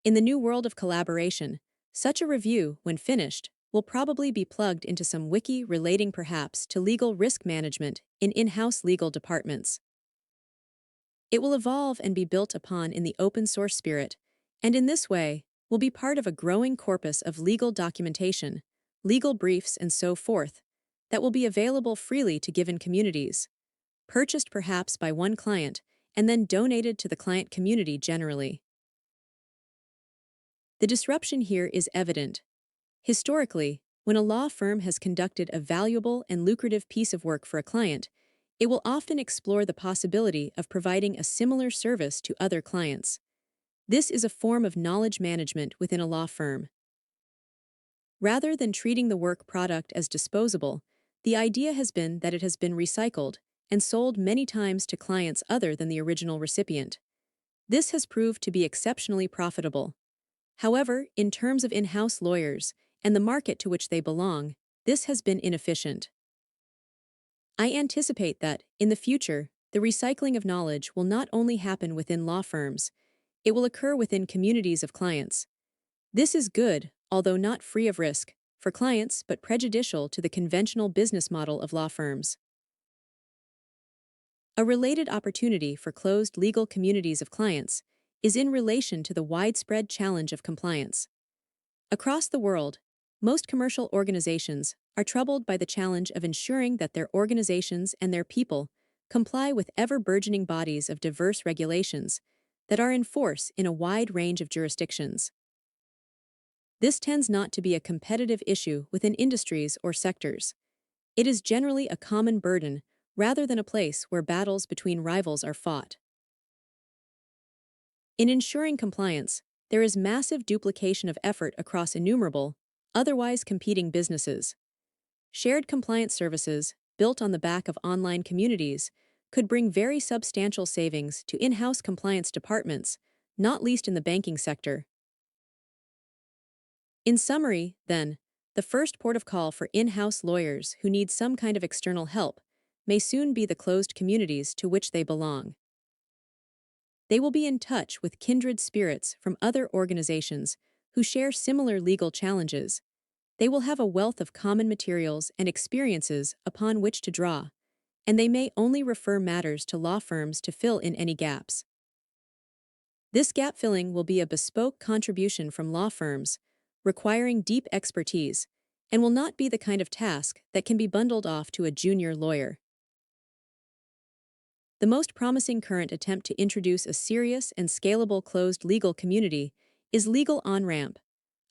In the new world of collaboration, such a review, when finished, will probably be plugged into some wiki relating perhaps to legal risk management in in-house legal departments. It will evolve and be built upon in the open source spirit, and in this way, will be part of a growing corpus of legal documentation, legal briefs, and so forth, that will be available freely to given communities, purchased perhaps by one client, and then donated to the client community generally. The disruption here is evident. Historically, when a law firm has conducted a valuable and lucrative piece of work for a client, it will often explore the possibility of providing a similar service to other clients. This is a form of knowledge management within a law firm. Rather than treating the work product as disposable, the idea has been that it has been recycled and sold many times to clients other than the original recipient. This has proved to be exceptionally profitable. However, in terms of in-house lawyers and the market to which they belong, this has been inefficient. I anticipate that, in the future, the recycling of knowledge will not only happen within law firms, it will occur within communities of clients. This is good, although not free of risk, for clients but prejudicial to the conventional business model of law firms. A related opportunity for closed legal communities of clients is in relation to the widespread challenge of compliance. Across the world, most commercial organizations are troubled by the challenge of ensuring that their organizations and their people comply with ever-burgeoning bodies of diverse regulations that are in force in a wide range of jurisdictions. This tends not to be a competitive issue within industries or sectors. It is generally a common burden rather than a place where battles between rivals are fought. In ensuring compliance, there is massive duplication of effort across innumerable, otherwise competing businesses. Shared compliance services, built on the back of online communities, could bring very substantial savings to in-house compliance departments, not least in the banking sector. In summary, then, the first port of call for in-house lawyers who need some kind of external help may soon be the closed communities to which they belong. They will be in touch with kindred spirits from other organizations who share similar legal challenges. They will have a wealth of common materials and experiences upon which to draw, and they may only refer matters to law firms to fill in any gaps. This gap filling will be a bespoke contribution from law firms, requiring deep expertise, and will not be the kind of task that can be bundled off to a junior lawyer. The most promising current attempt to introduce a serious and scalable closed legal community is Legal On-Ramp,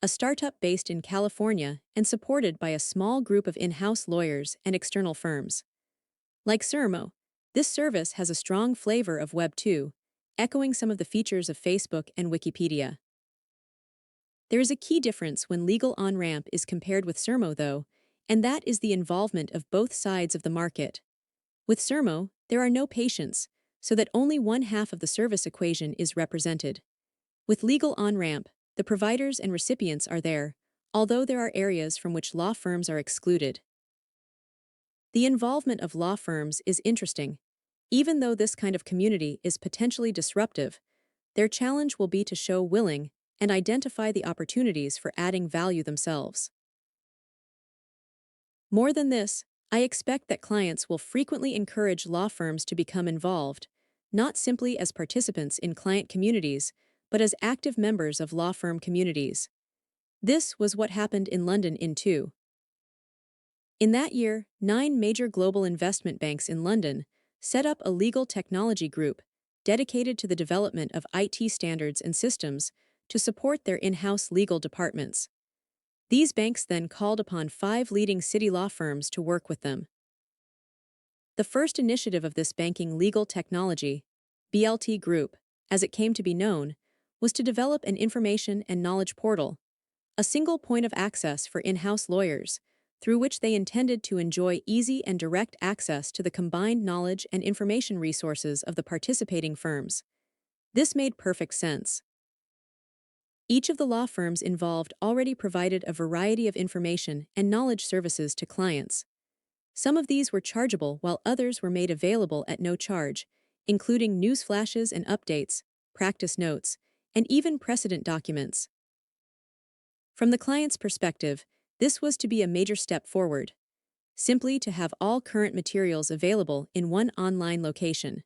a startup based in California and supported by a small group of in-house lawyers and external firms. Like Sermo, this service has a strong flavor of Web 2, echoing some of the features of Facebook and Wikipedia. There is a key difference when legal on-ramp is compared with SERMO, though, and that is the involvement of both sides of the market. With SERMO, there are no patients, so that only one half of the service equation is represented. With legal on-ramp, the providers and recipients are there, although there are areas from which law firms are excluded. The involvement of law firms is interesting. Even though this kind of community is potentially disruptive, their challenge will be to show willing and identify the opportunities for adding value themselves. More than this, I expect that clients will frequently encourage law firms to become involved, not simply as participants in client communities, but as active members of law firm communities. This was what happened in London in 2002. In that year, 9 major global investment banks in London set up a legal technology group dedicated to the development of IT standards and systems to support their in-house legal departments. These banks then called upon 5 leading city law firms to work with them. The first initiative of this banking legal technology, BLT Group, as it came to be known, was to develop an information and knowledge portal, a single point of access for in-house lawyers, through which they intended to enjoy easy and direct access to the combined knowledge and information resources of the participating firms. This made perfect sense. Each of the law firms involved already provided a variety of information and knowledge services to clients. Some of these were chargeable while others were made available at no charge, including news flashes and updates, practice notes, and even precedent documents. From the client's perspective, this was to be a major step forward, simply to have all current materials available in one online location.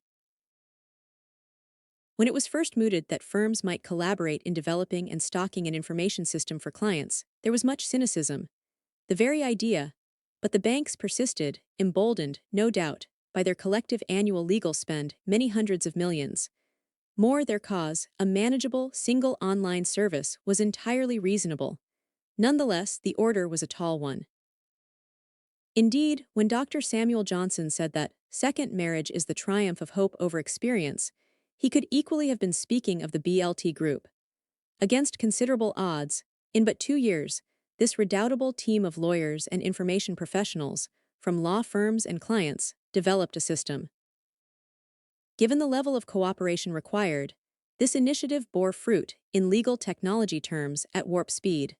When it was first mooted that firms might collaborate in developing and stocking an information system for clients, there was much cynicism. The very idea, but the banks persisted, emboldened, no doubt, by their collective annual legal spend, many hundreds of millions. More their cause, a manageable, single online service was entirely reasonable. Nonetheless, the order was a tall one. Indeed, when Dr. Samuel Johnson said that second marriage is the triumph of hope over experience, he could equally have been speaking of the BLT group. Against considerable odds, in but 2 years, this redoubtable team of lawyers and information professionals, from law firms and clients, developed a system. Given the level of cooperation required, this initiative bore fruit, in legal technology terms, at warp speed.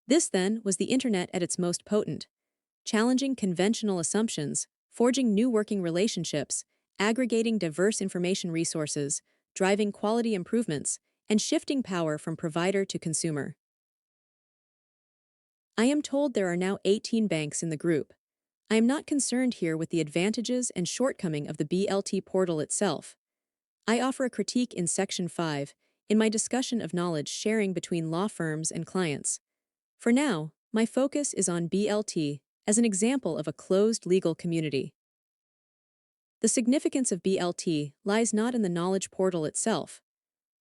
This, then, was the Internet at its most potent, challenging conventional assumptions, forging new working relationships, aggregating diverse information resources, driving quality improvements, and shifting power from provider to consumer. I am told there are now 18 banks in the group. I am not concerned here with the advantages and shortcoming of the BLT portal itself. I offer a critique in Section 5, in my discussion of knowledge sharing between law firms and clients. For now, my focus is on BLT as an example of a closed legal community. The significance of BLT lies not in the knowledge portal itself.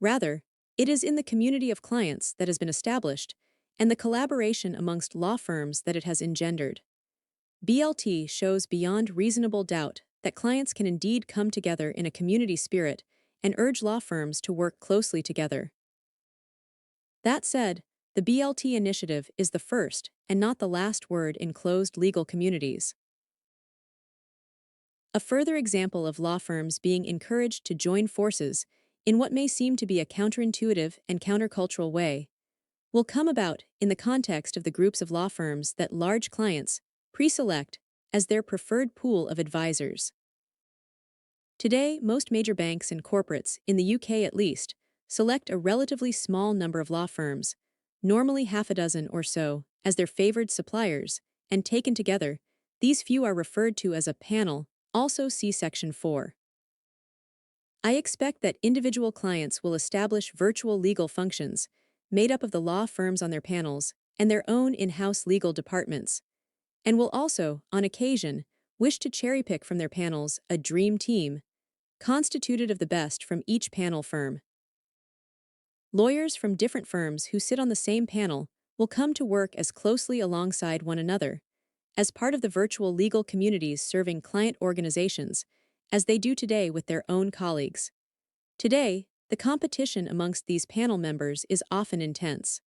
Rather, it is in the community of clients that has been established and the collaboration amongst law firms that it has engendered. BLT shows beyond reasonable doubt that clients can indeed come together in a community spirit and urge law firms to work closely together. That said, the BLT initiative is the first and not the last word in closed legal communities. A further example of law firms being encouraged to join forces in what may seem to be a counterintuitive and countercultural way will come about in the context of the groups of law firms that large clients pre-select as their preferred pool of advisors. Today, most major banks and corporates, in the UK at least, select a relatively small number of law firms, normally half a dozen or so, as their favored suppliers, and taken together, these few are referred to as a panel, also see Section 4. I expect that individual clients will establish virtual legal functions, made up of the law firms on their panels and their own in-house legal departments, and will also, on occasion, wish to cherry-pick from their panels a dream team, constituted of the best from each panel firm. Lawyers from different firms who sit on the same panel will come to work as closely alongside one another, as part of the virtual legal communities serving client organizations, as they do today with their own colleagues. Today, the competition amongst these panel members is often intense.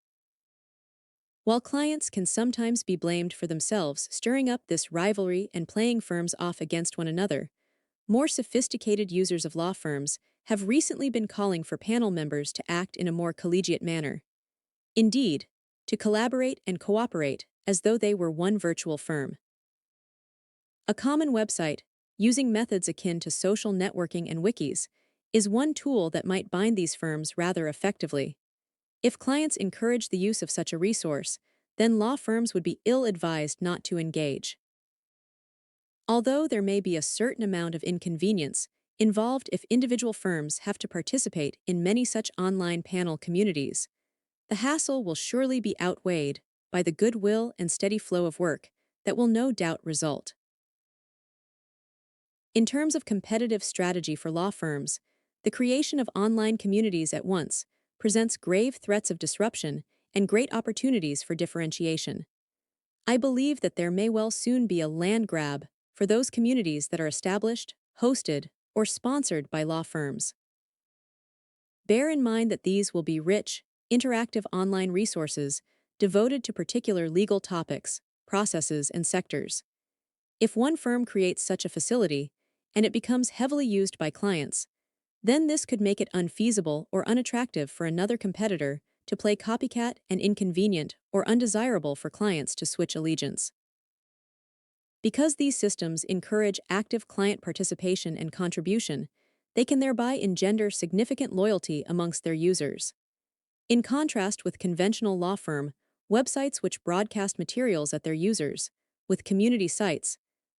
While clients can sometimes be blamed for themselves stirring up this rivalry and playing firms off against one another, more sophisticated users of law firms have recently been calling for panel members to act in a more collegiate manner. Indeed, to collaborate and cooperate as though they were one virtual firm. A common website, using methods akin to social networking and wikis, is one tool that might bind these firms rather effectively. If clients encourage the use of such a resource, then law firms would be ill-advised not to engage. Although there may be a certain amount of inconvenience involved if individual firms have to participate in many such online panel communities, the hassle will surely be outweighed by the goodwill and steady flow of work that will no doubt result. In terms of competitive strategy for law firms, the creation of online communities at once presents grave threats of disruption and great opportunities for differentiation. I believe that there may well soon be a land grab for those communities that are established, hosted, or sponsored by law firms. Bear in mind that these will be rich, interactive online resources devoted to particular legal topics, processes, and sectors. If one firm creates such a facility, and it becomes heavily used by clients, then this could make it unfeasible or unattractive for another competitor to play copycat and inconvenient or undesirable for clients to switch allegiance. Because these systems encourage active client participation and contribution, they can thereby engender significant loyalty amongst their users. In contrast with conventional law firm websites which broadcast materials at their users, with community sites,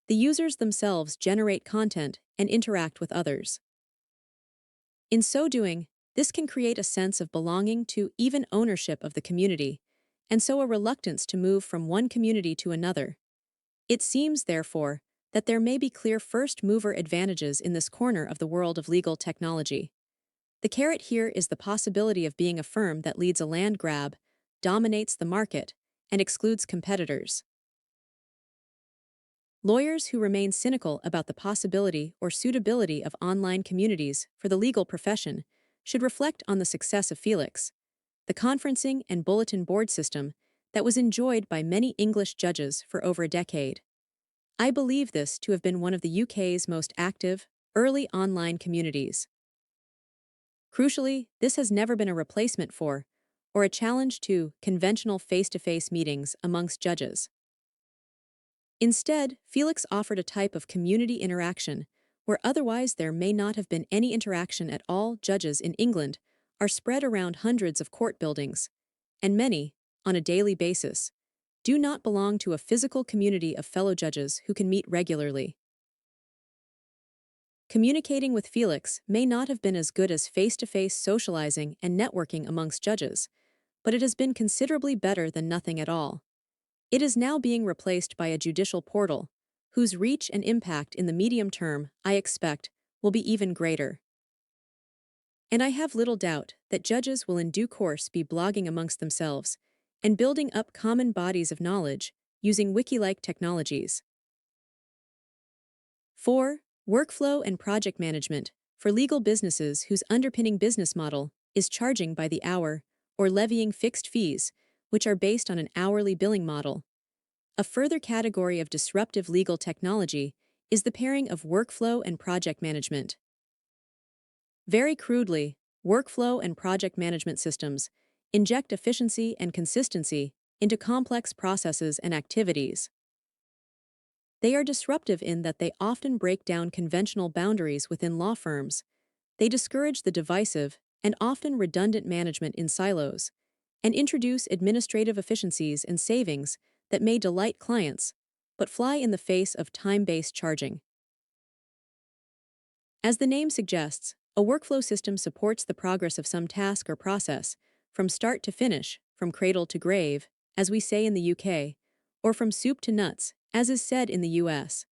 the users themselves generate content and interact with others. In so doing, this can create a sense of belonging to even ownership of the community, and so a reluctance to move from one community to another. It seems, therefore, that there may be clear first-mover advantages in this corner of the world of legal technology. The carrot here is the possibility of being a firm that leads a land grab, dominates the market, and excludes competitors. Lawyers who remain cynical about the possibility or suitability of online communities for the legal profession should reflect on the success of Felix, the conferencing and bulletin board system that was enjoyed by many English judges for over a decade. I believe this to have been one of the UK's most active, early online communities. Crucially, this has never been a replacement for, or a challenge to, conventional face-to-face meetings amongst judges. Instead, Felix offered a type of community interaction where otherwise there may not have been any interaction at all. Judges in England are spread around hundreds of court buildings, and many, on a daily basis, do not belong to a physical community of fellow judges who can meet regularly. Communicating with Felix may not have been as good as face-to-face socializing and networking amongst judges, but it has been considerably better than nothing at all. It is now being replaced by a judicial portal, whose reach and impact in the medium term, I expect, will be even greater. And I have little doubt that judges will in due course be blogging amongst themselves and building up common bodies of knowledge using wiki-like technologies. 4. Workflow and project management for legal businesses whose underpinning business model is charging by the hour or levying fixed fees, which are based on an hourly billing model. A further category of disruptive legal technology is the pairing of workflow and project management. Very crudely, workflow and project management systems inject efficiency and consistency into complex processes and activities. They are disruptive in that they often break down conventional boundaries within law firms. They discourage the divisive and often redundant management in silos, and introduce administrative efficiencies and savings that may delight clients, but fly in the face of time-based charging. As the name suggests, a workflow system supports the progress of some task or process, from start to finish, from cradle to grave, as we say in the UK, or from soup to nuts, as is said in the US.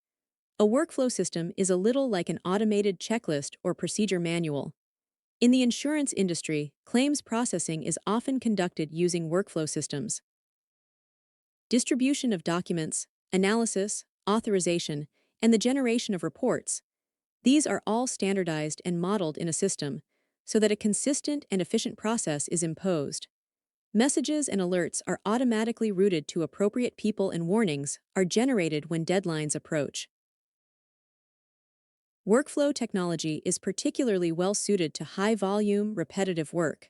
A workflow system is a little like an automated checklist or procedure manual. In the insurance industry, claims processing is often conducted using workflow systems. Distribution of documents, analysis, authorization, and the generation of reports. These are all standardized and modeled in a system so that a consistent and efficient process is imposed. Messages and alerts are automatically routed to appropriate people and warnings are generated when deadlines approach. Workflow technology is particularly well suited to high-volume, repetitive work.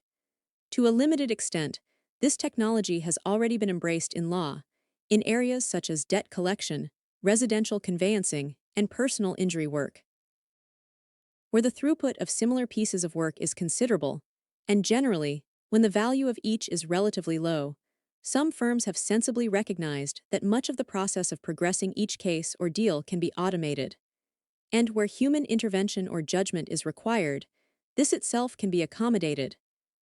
To a limited extent, this technology has already been embraced in law, in areas such as debt collection, residential conveyancing, and personal injury work. Where the throughput of similar pieces of work is considerable, and generally, when the value of each is relatively low, some firms have sensibly recognized that much of the process of progressing each case or deal can be automated. And where human intervention or judgment is required, this itself can be accommodated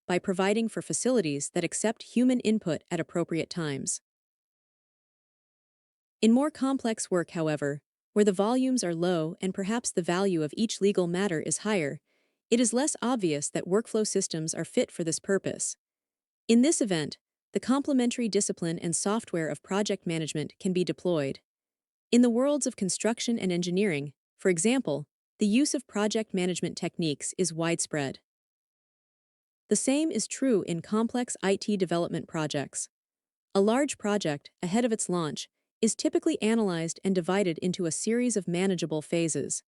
by providing for facilities that accept human input at appropriate times. In more complex work, however, where the volumes are low and perhaps the value of each legal matter is higher, it is less obvious that workflow systems are fit for this purpose. In this event, the complementary discipline and software of project management can be deployed. In the worlds of construction and engineering, for example, the use of project management techniques is widespread. The same is true in complex IT development projects. A large project, ahead of its launch, is typically analyzed and divided into a series of manageable phases.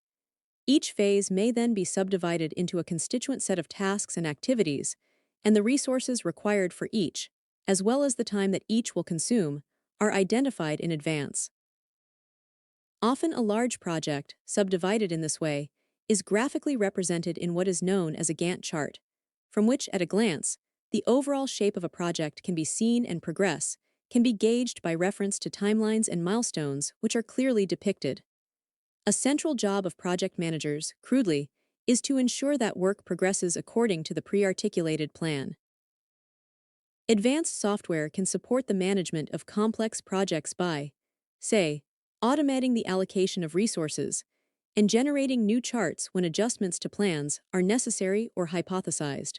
Each phase may then be subdivided into a constituent set of tasks and activities, and the resources required for each, as well as the time that each will consume, are identified in advance. Often a large project, subdivided in this way, is graphically represented in what is known as a Gantt chart, from which, at a glance, the overall shape of a project can be seen and progress, can be gauged by reference to timelines and milestones which are clearly depicted. A central job of project managers, crudely, is to ensure that work progresses according to the pre-articulated plan. Advanced software can support the management of complex projects by, say, automating the allocation of resources and generating new charts when adjustments to plans are necessary or hypothesized.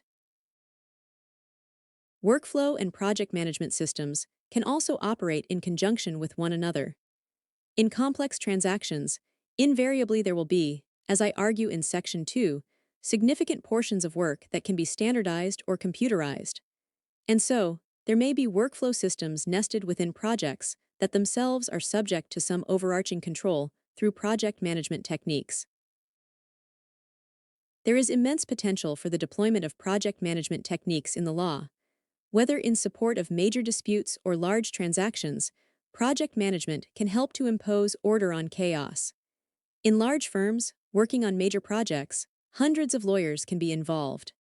Workflow and project management systems can also operate in conjunction with one another. In complex transactions, invariably there will be, as I argue in Section 2, significant portions of work that can be standardized or computerized. And so, there may be workflow systems nested within projects that themselves are subject to some overarching control through project management techniques. There is immense potential for the deployment of project management techniques in the law. Whether in support of major disputes or large transactions, project management can help to impose order on chaos. In large firms, working on major projects, hundreds of lawyers can be involved.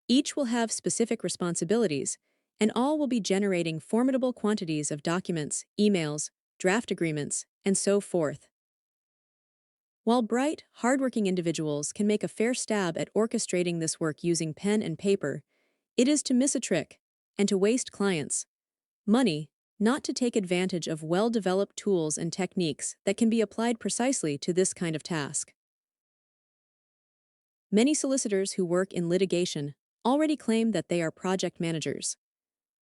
Each will have specific responsibilities, and all will be generating formidable quantities of documents, emails, draft agreements, and so forth. While bright, hardworking individuals can make a fair stab at orchestrating this work using pen and paper, it is to miss a trick, and to waste clients' money, not to take advantage of well-developed tools and techniques that can be applied precisely to this kind of task. Many solicitors who work in litigation already claim that they are project managers.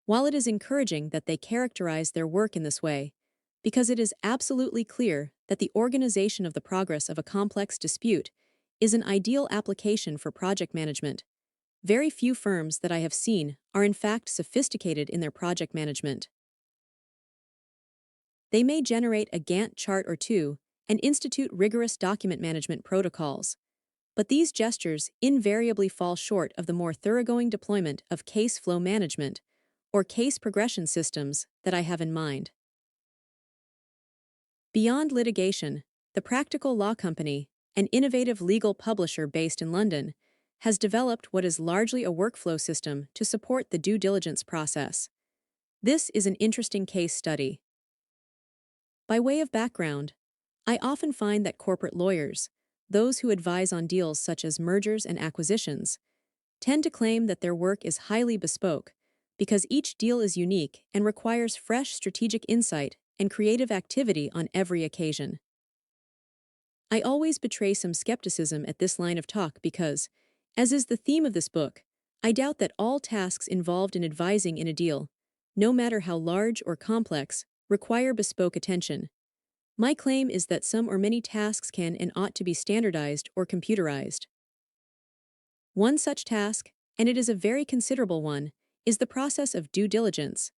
While it is encouraging that they characterize their work in this way, because it is absolutely clear that the organization of the progress of a complex dispute is an ideal application for project management, very few firms that I have seen are in fact sophisticated in their project management. They may generate a Gantt chart or two and institute rigorous document management protocols, but these gestures invariably fall short of the more thoroughgoing deployment of case flow management or case progression systems that I have in mind. Beyond litigation, the Practical Law Company, an innovative legal publisher based in London, has developed what is largely a workflow system to support the due diligence process. This is an interesting case study. By way of background, I often find that corporate lawyers, those who advise on deals such as mergers and acquisitions, tend to claim that their work is highly bespoke because each deal is unique and requires fresh strategic insight and creative activity on every occasion. I always betray some skepticism at this line of talk because, as is the theme of this book, I doubt that all tasks involved in advising in a deal, no matter how large or complex, require bespoke attention. My claim is that some or many tasks can and ought to be standardized or computerized. One such task, and it is a very considerable one, is the process of due diligence.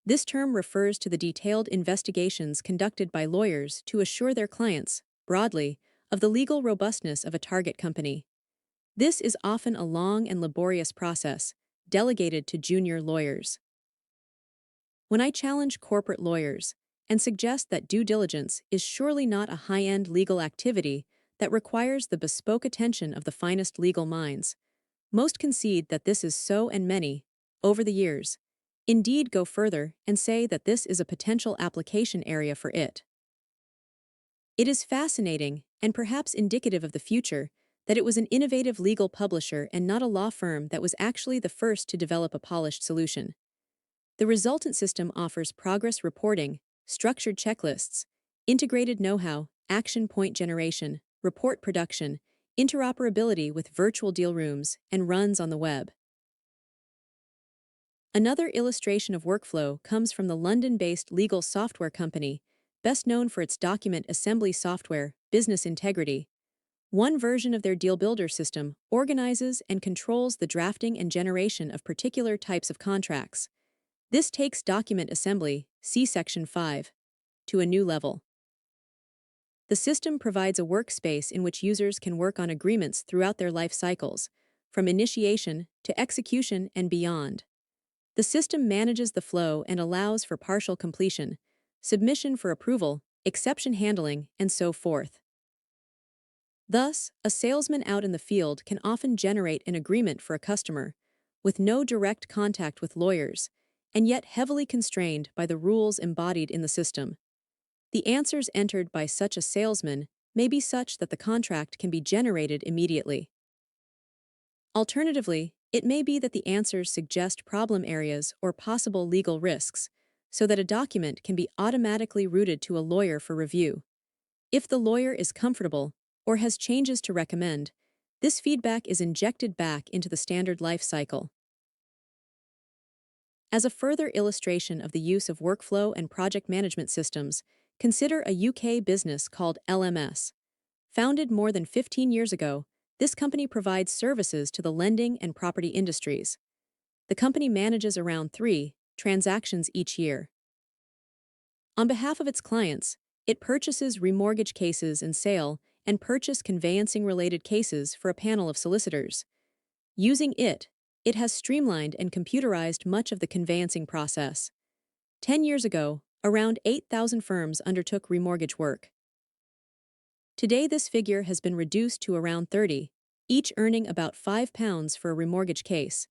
This term refers to the detailed investigations conducted by lawyers to assure their clients, broadly, of the legal robustness of a target company. This is often a long and laborious process, delegated to junior lawyers. When I challenge corporate lawyers and suggest that due diligence is surely not a high-end legal activity that requires the bespoke attention of the finest legal minds, most concede that this is so, and many, over the years, indeed go further and say that this is a potential application area for it. It is fascinating, and perhaps indicative of the future, that it was an innovative legal publisher and not a law firm that was actually the first to develop a polished solution. The resultant system offers progress reporting, structured checklists, integrated know-how, action point generation, report production, interoperability with virtual deal rooms, and runs on the web. Another illustration of workflow comes from the London-based legal software company, best known for its document assembly software, Business Integrity. One version of their deal builder system organizes and controls the drafting and generation of particular types of contracts. This takes document assembly, see Section 5, to a new level. The system provides a workspace in which users can work on agreements throughout their life cycles, from initiation to execution and beyond. The system manages the flow and allows for partial completion, submission for approval, exception handling, and so forth. Thus, a salesman out in the field can often generate an agreement for a customer, with no direct contact with lawyers, and yet heavily constrained by the rules embodied in the system. The answers entered by such a salesman may be such that the contract can be generated immediately. Alternatively, it may be that the answers suggest problem areas or possible legal risks, so that a document can be automatically routed to a lawyer for review. If the lawyer is comfortable or has changes to recommend, this feedback is injected back into the standard life cycle. As a further illustration of the use of workflow and project management systems, consider a UK business called LMS. Founded more than 15 years ago, this company provides services to the lending and property industries. The company manages around 3 transactions each year. On behalf of its clients, it purchases remortgage cases and sale and purchase conveyancing-related cases for a panel of solicitors. Using it has streamlined and computerized much of the conveyancing process. 10 years ago, around 8,000 firms undertook remortgage work. Today this figure has been reduced to around 30, each earning about £5 for a remortgage case.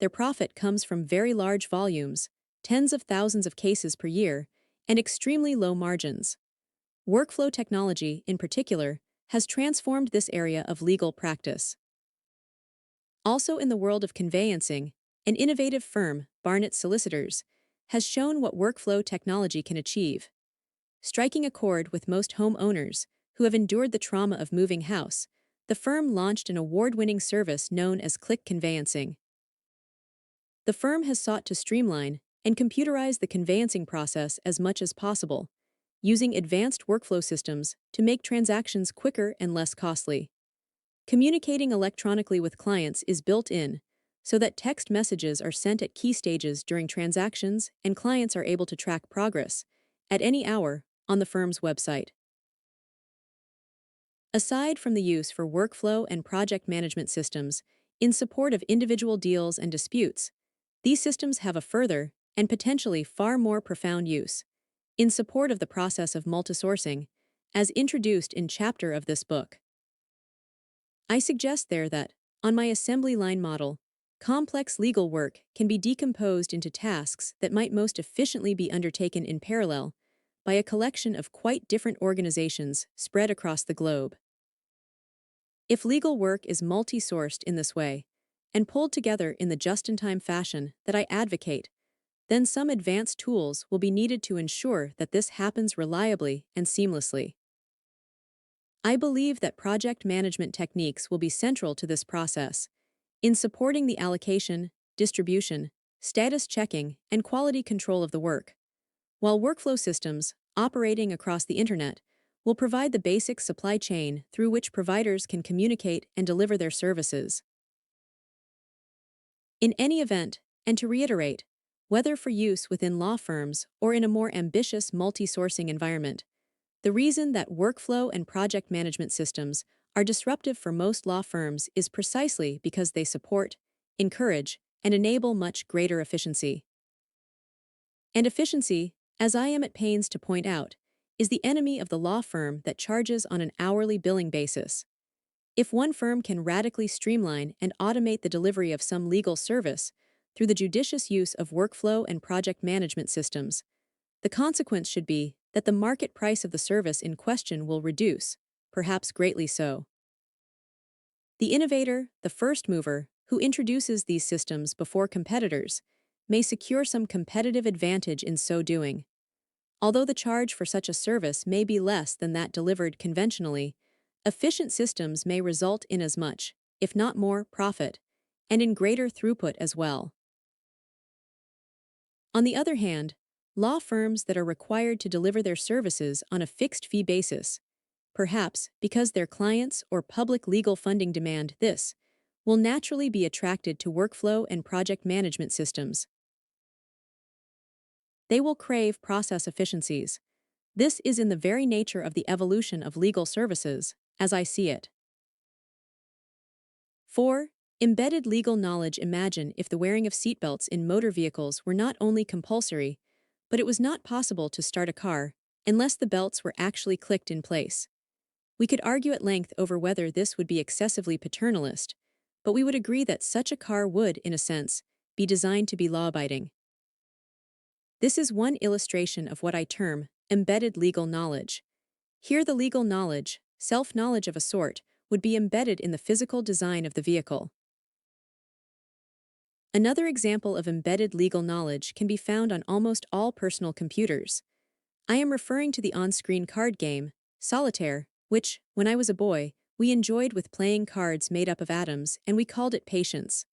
Their profit comes from very large volumes, tens of thousands of cases per year, and extremely low margins. Workflow technology, in particular, has transformed this area of legal practice. Also in the world of conveyancing, an innovative firm, Barnett Solicitors, has shown what workflow technology can achieve. Striking a chord with most homeowners who have endured the trauma of moving house, the firm launched an award-winning service known as Click Conveyancing. The firm has sought to streamline and computerize the conveyancing process as much as possible, using advanced workflow systems to make transactions quicker and less costly. Communicating electronically with clients is built in, so that text messages are sent at key stages during transactions and clients are able to track progress, at any hour, on the firm's website. Aside from the use for workflow and project management systems in support of individual deals and disputes, these systems have a further, and potentially far more profound use, in support of the process of multisourcing, as introduced in chapter of this book. I suggest there that, on my assembly line model, complex legal work can be decomposed into tasks that might most efficiently be undertaken in parallel by a collection of quite different organizations spread across the globe. If legal work is multi-sourced in this way, and pulled together in the just-in-time fashion that I advocate, then some advanced tools will be needed to ensure that this happens reliably and seamlessly. I believe that project management techniques will be central to this process, in supporting the allocation, distribution, status checking, and quality control of the work, while workflow systems, operating across the Internet, will provide the basic supply chain through which providers can communicate and deliver their services. In any event, And to reiterate, whether for use within law firms or in a more ambitious multi-sourcing environment, the reason that workflow and project management systems are disruptive for most law firms is precisely because they support, encourage, and enable much greater efficiency. And efficiency, as I am at pains to point out, is the enemy of the law firm that charges on an hourly billing basis. If one firm can radically streamline and automate the delivery of some legal service through the judicious use of workflow and project management systems, the consequence should be that the market price of the service in question will reduce, perhaps greatly so. The innovator, the first mover, who introduces these systems before competitors, may secure some competitive advantage in so doing. Although the charge for such a service may be less than that delivered conventionally, efficient systems may result in as much, if not more, profit, and in greater throughput as well. On the other hand, law firms that are required to deliver their services on a fixed fee basis, perhaps because their clients or public legal funding demand this, will naturally be attracted to workflow and project management systems. They will crave process efficiencies. This is in the very nature of the evolution of legal services, as I see it. 4. Embedded legal knowledge. Imagine if the wearing of seatbelts in motor vehicles were not only compulsory, but it was not possible to start a car unless the belts were actually clicked in place. We could argue at length over whether this would be excessively paternalist, but we would agree that such a car would, in a sense, be designed to be law-abiding. This is one illustration of what I term embedded legal knowledge. Here the legal knowledge, self-knowledge of a sort, would be embedded in the physical design of the vehicle. Another example of embedded legal knowledge can be found on almost all personal computers. I am referring to the on-screen card game, Solitaire, which, when I was a boy, we enjoyed with playing cards made up of atoms, and we called it patience.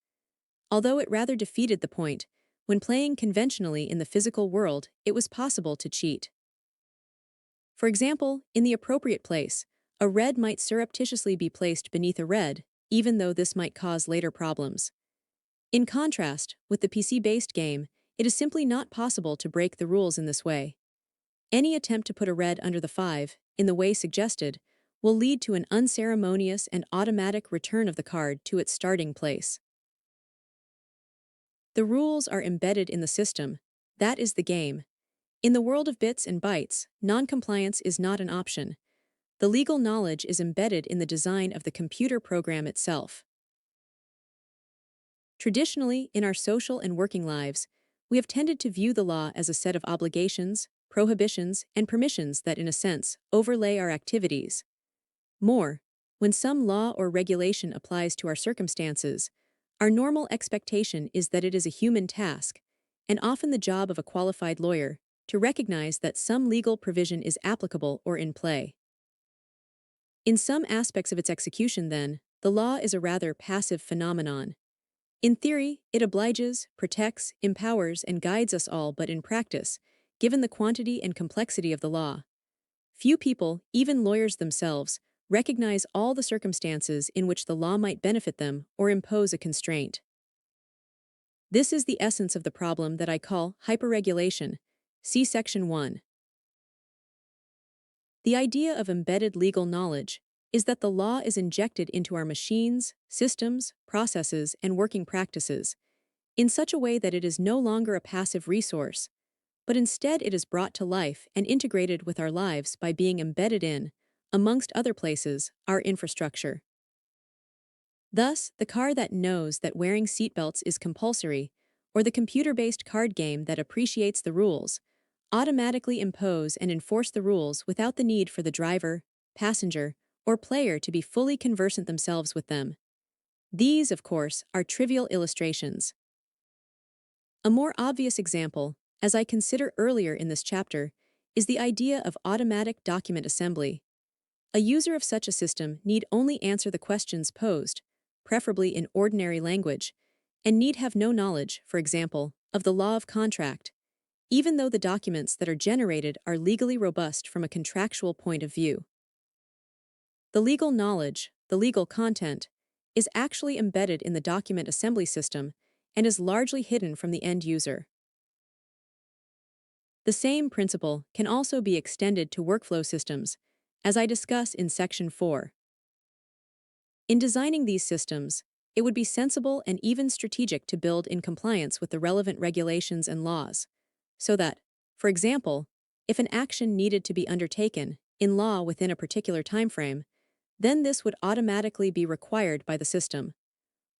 Although it rather defeated the point, when playing conventionally in the physical world, it was possible to cheat. For example, in the appropriate place, a red might surreptitiously be placed beneath a red, even though this might cause later problems. In contrast, with the PC-based game, it is simply not possible to break the rules in this way. Any attempt to put a red under the 5, in the way suggested, will lead to an unceremonious and automatic return of the card to its starting place. The rules are embedded in the system. That is the game. In the world of bits and bytes, non-compliance is not an option. The legal knowledge is embedded in the design of the computer program itself. Traditionally, in our social and working lives, we have tended to view the law as a set of obligations, prohibitions, and permissions that, in a sense, overlay our activities. More, when some law or regulation applies to our circumstances, our normal expectation is that it is a human task, and often the job of a qualified lawyer, to recognize that some legal provision is applicable or in play. In some aspects of its execution, then, the law is a rather passive phenomenon. In theory, it obliges, protects, empowers, and guides us all, but in practice, given the quantity and complexity of the law, few people, even lawyers themselves, recognize all the circumstances in which the law might benefit them or impose a constraint. This is the essence of the problem that I call hyperregulation. See Section 1. The idea of embedded legal knowledge is that the law is injected into our machines, systems, processes, and working practices in such a way that it is no longer a passive resource, but instead it is brought to life and integrated with our lives by being embedded in, amongst other places, our infrastructure. Thus, the car that knows that wearing seatbelts is compulsory, or the computer-based card game that appreciates the rules, automatically impose and enforce the rules without the need for the driver, passenger, or player to be fully conversant themselves with them. These, of course, are trivial illustrations. A more obvious example, as I consider earlier in this chapter, is the idea of automatic document assembly. A user of such a system need only answer the questions posed, preferably in ordinary language, and need have no knowledge, for example, of the law of contract, even though the documents that are generated are legally robust from a contractual point of view. The legal knowledge, the legal content, is actually embedded in the document assembly system and is largely hidden from the end user. The same principle can also be extended to workflow systems, as I discuss in Section 4. In designing these systems, it would be sensible and even strategic to build in compliance with the relevant regulations and laws, so that, for example, if an action needed to be undertaken in law within a particular timeframe, then this would automatically be required by the system.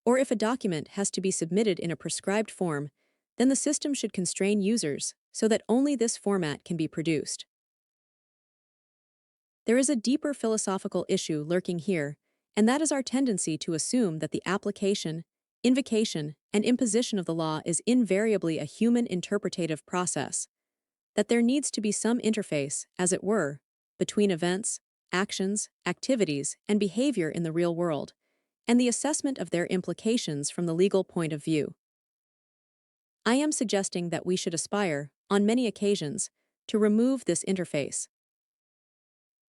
Or if a document has to be submitted in a prescribed form, then the system should constrain users so that only this format can be produced. There is a deeper philosophical issue lurking here, and that is our tendency to assume that the application, invocation, and imposition of the law is invariably a human interpretative process, that there needs to be some interface, as it were, between events, actions, activities, and behavior in the real world, and the assessment of their implications from the legal point of view. I am suggesting that we should aspire, on many occasions, to remove this interface.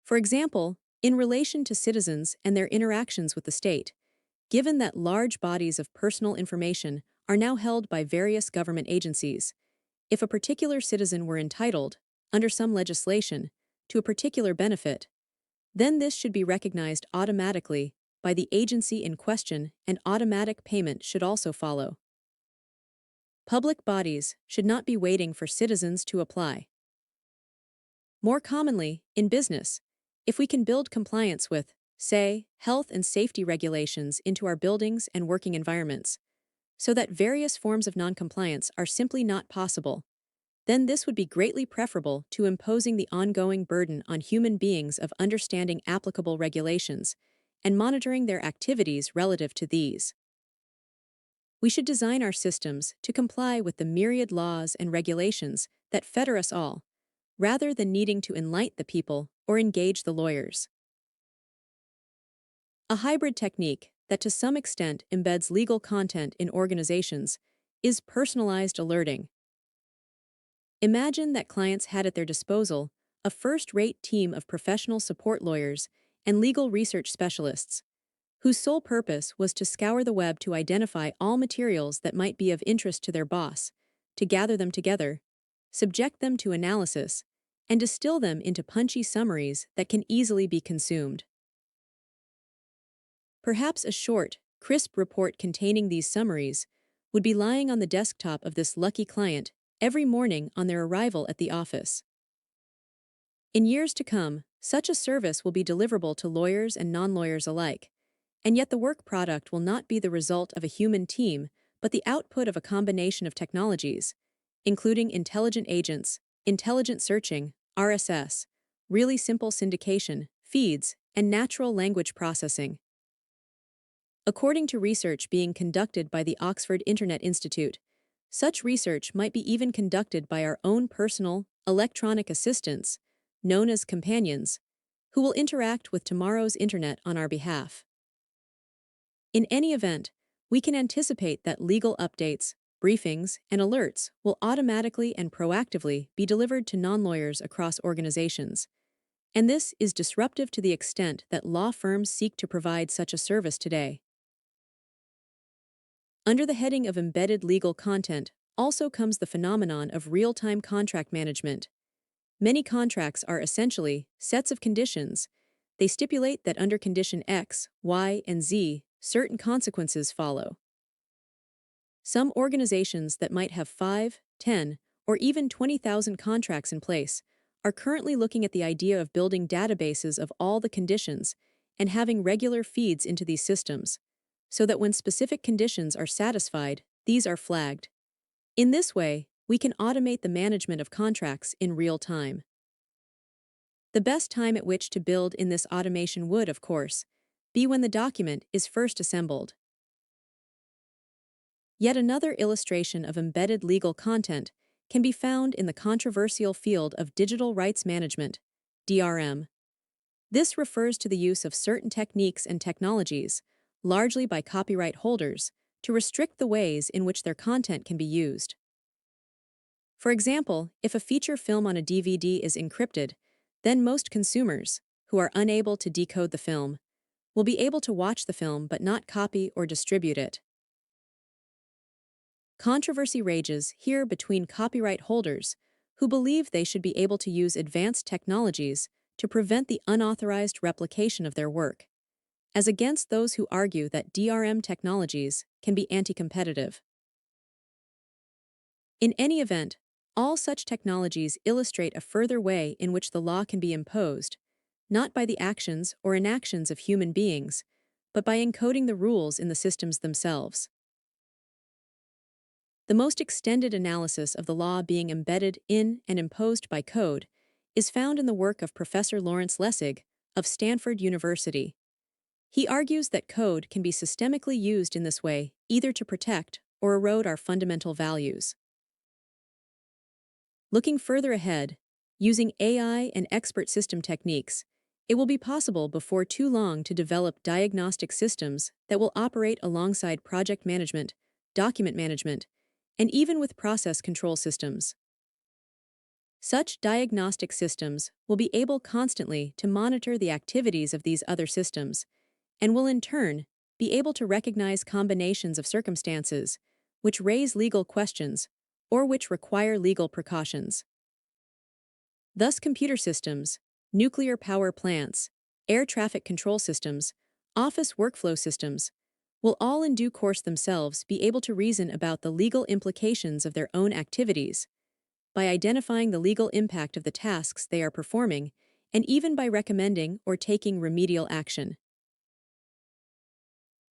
For example, in relation to citizens and their interactions with the state, given that large bodies of personal information are now held by various government agencies, if a particular citizen were entitled, under some legislation, to a particular benefit, then this should be recognized automatically by the agency in question and automatic payment should also follow. Public bodies should not be waiting for citizens to apply. More commonly, in business, if we can build compliance with, say, health and safety regulations into our buildings and working environments, so that various forms of noncompliance are simply not possible, then this would be greatly preferable to imposing the ongoing burden on human beings of understanding applicable regulations and monitoring their activities relative to these. We should design our systems to comply with the myriad laws and regulations that fetter us all, rather than needing to enlighten the people or engage the lawyers. A hybrid technique that to some extent embeds legal content in organizations is personalized alerting. Imagine that clients had at their disposal a first-rate team of professional support lawyers and legal research specialists, whose sole purpose was to scour the web to identify all materials that might be of interest to their boss, to gather them together, subject them to analysis, and distill them into punchy summaries that can easily be consumed. Perhaps a short, crisp report containing these summaries would be lying on the desktop of this lucky client every morning on their arrival at the office. In years to come, such a service will be deliverable to lawyers and non-lawyers alike, and yet the work product will not be the result of a human team, but the output of a combination of technologies, including intelligent agents, intelligent searching, RSS, really simple syndication, feeds, and natural language processing. According to research being conducted by the Oxford Internet Institute, such research might be even conducted by our own personal, electronic assistants, known as companions, who will interact with tomorrow's Internet on our behalf. In any event, we can anticipate that legal updates, briefings, and alerts will automatically and proactively be delivered to non-lawyers across organizations, and this is disruptive to the extent that law firms seek to provide such a service today. Under the heading of embedded legal content also comes the phenomenon of real-time contract management. Many contracts are essentially sets of conditions. They stipulate that under condition X, Y, and Z, certain consequences follow. Some organizations that might have 5, 10, or even 20,000 contracts in place are currently looking at the idea of building databases of all the conditions and having regular feeds into these systems, so that when specific conditions are satisfied, these are flagged. In this way, we can automate the management of contracts in real time. The best time at which to build in this automation would, of course, be when the document is first assembled. Yet another illustration of embedded legal content can be found in the controversial field of digital rights management, DRM. This refers to the use of certain techniques and technologies, largely by copyright holders, to restrict the ways in which their content can be used. For example, if a feature film on a DVD is encrypted, then most consumers, who are unable to decode the film, will be able to watch the film but not copy or distribute it. Controversy rages here between copyright holders who believe they should be able to use advanced technologies to prevent the unauthorized replication of their work, as against those who argue that DRM technologies can be anti-competitive. In any event, all such technologies illustrate a further way in which the law can be imposed, not by the actions or inactions of human beings, but by encoding the rules in the systems themselves. The most extended analysis of the law being embedded in and imposed by code is found in the work of Professor Lawrence Lessig of Stanford University. He argues that code can be systemically used in this way either to protect or erode our fundamental values. Looking further ahead, using AI and expert system techniques, it will be possible before too long to develop diagnostic systems that will operate alongside project management, document management, and even with process control systems. Such diagnostic systems will be able constantly to monitor the activities of these other systems, and will in turn be able to recognize combinations of circumstances which raise legal questions or which require legal precautions. Thus, computer systems, nuclear power plants, air traffic control systems, office workflow systems, will all in due course themselves be able to reason about the legal implications of their own activities, by identifying the legal impact of the tasks they are performing, and even by recommending or taking remedial action.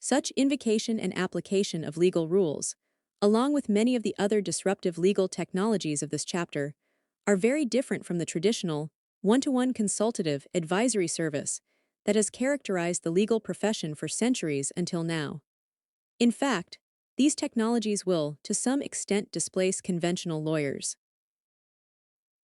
Such invocation and application of legal rules, along with many of the other disruptive legal technologies of this chapter, are very different from the traditional, one-to-one consultative advisory service that has characterized the legal profession for centuries until now. In fact, these technologies will, to some extent, displace conventional lawyers.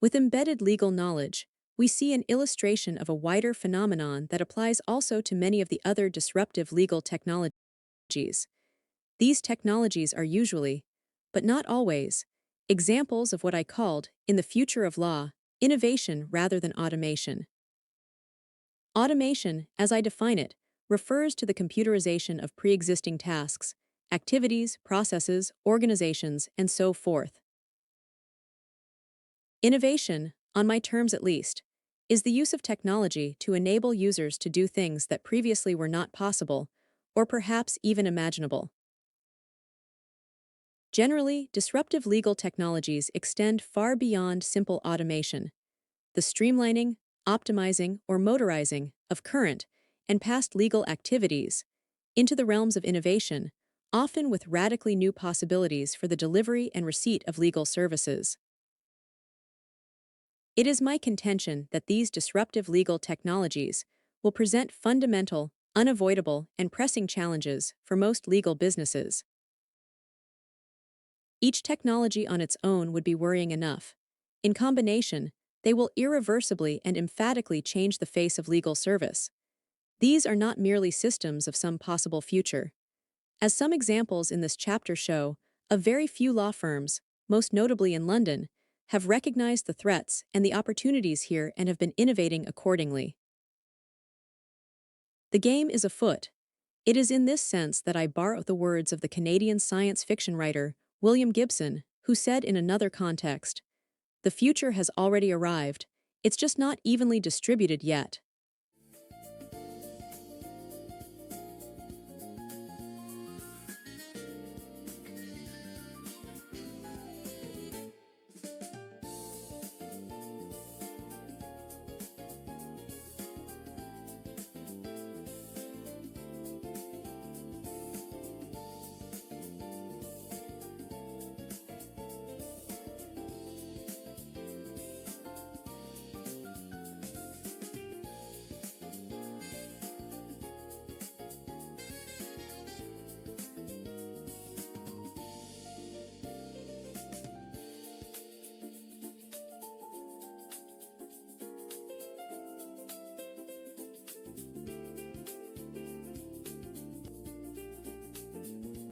With embedded legal knowledge, we see an illustration of a wider phenomenon that applies also to many of the other disruptive legal technologies. These technologies are usually, but not always, examples of what I called, in the future of law, innovation rather than automation. Automation, as I define it, refers to the computerization of pre-existing tasks, activities, processes, organizations, and so forth. Innovation, on my terms at least, is the use of technology to enable users to do things that previously were not possible, or perhaps even imaginable. Generally, disruptive legal technologies extend far beyond simple automation. The streamlining, optimizing, or motorizing of current and past legal activities into the realms of innovation, often with radically new possibilities for the delivery and receipt of legal services. It is my contention that these disruptive legal technologies will present fundamental, unavoidable, and pressing challenges for most legal businesses. Each technology on its own would be worrying enough. In combination, they will irreversibly and emphatically change the face of legal service. These are not merely systems of some possible future. As some examples in this chapter show, a very few law firms, most notably in London, have recognized the threats and the opportunities here and have been innovating accordingly. The game is afoot. It is in this sense that I borrow the words of the Canadian science fiction writer William Gibson, who said in another context, "The future has already arrived, it's just not evenly distributed yet."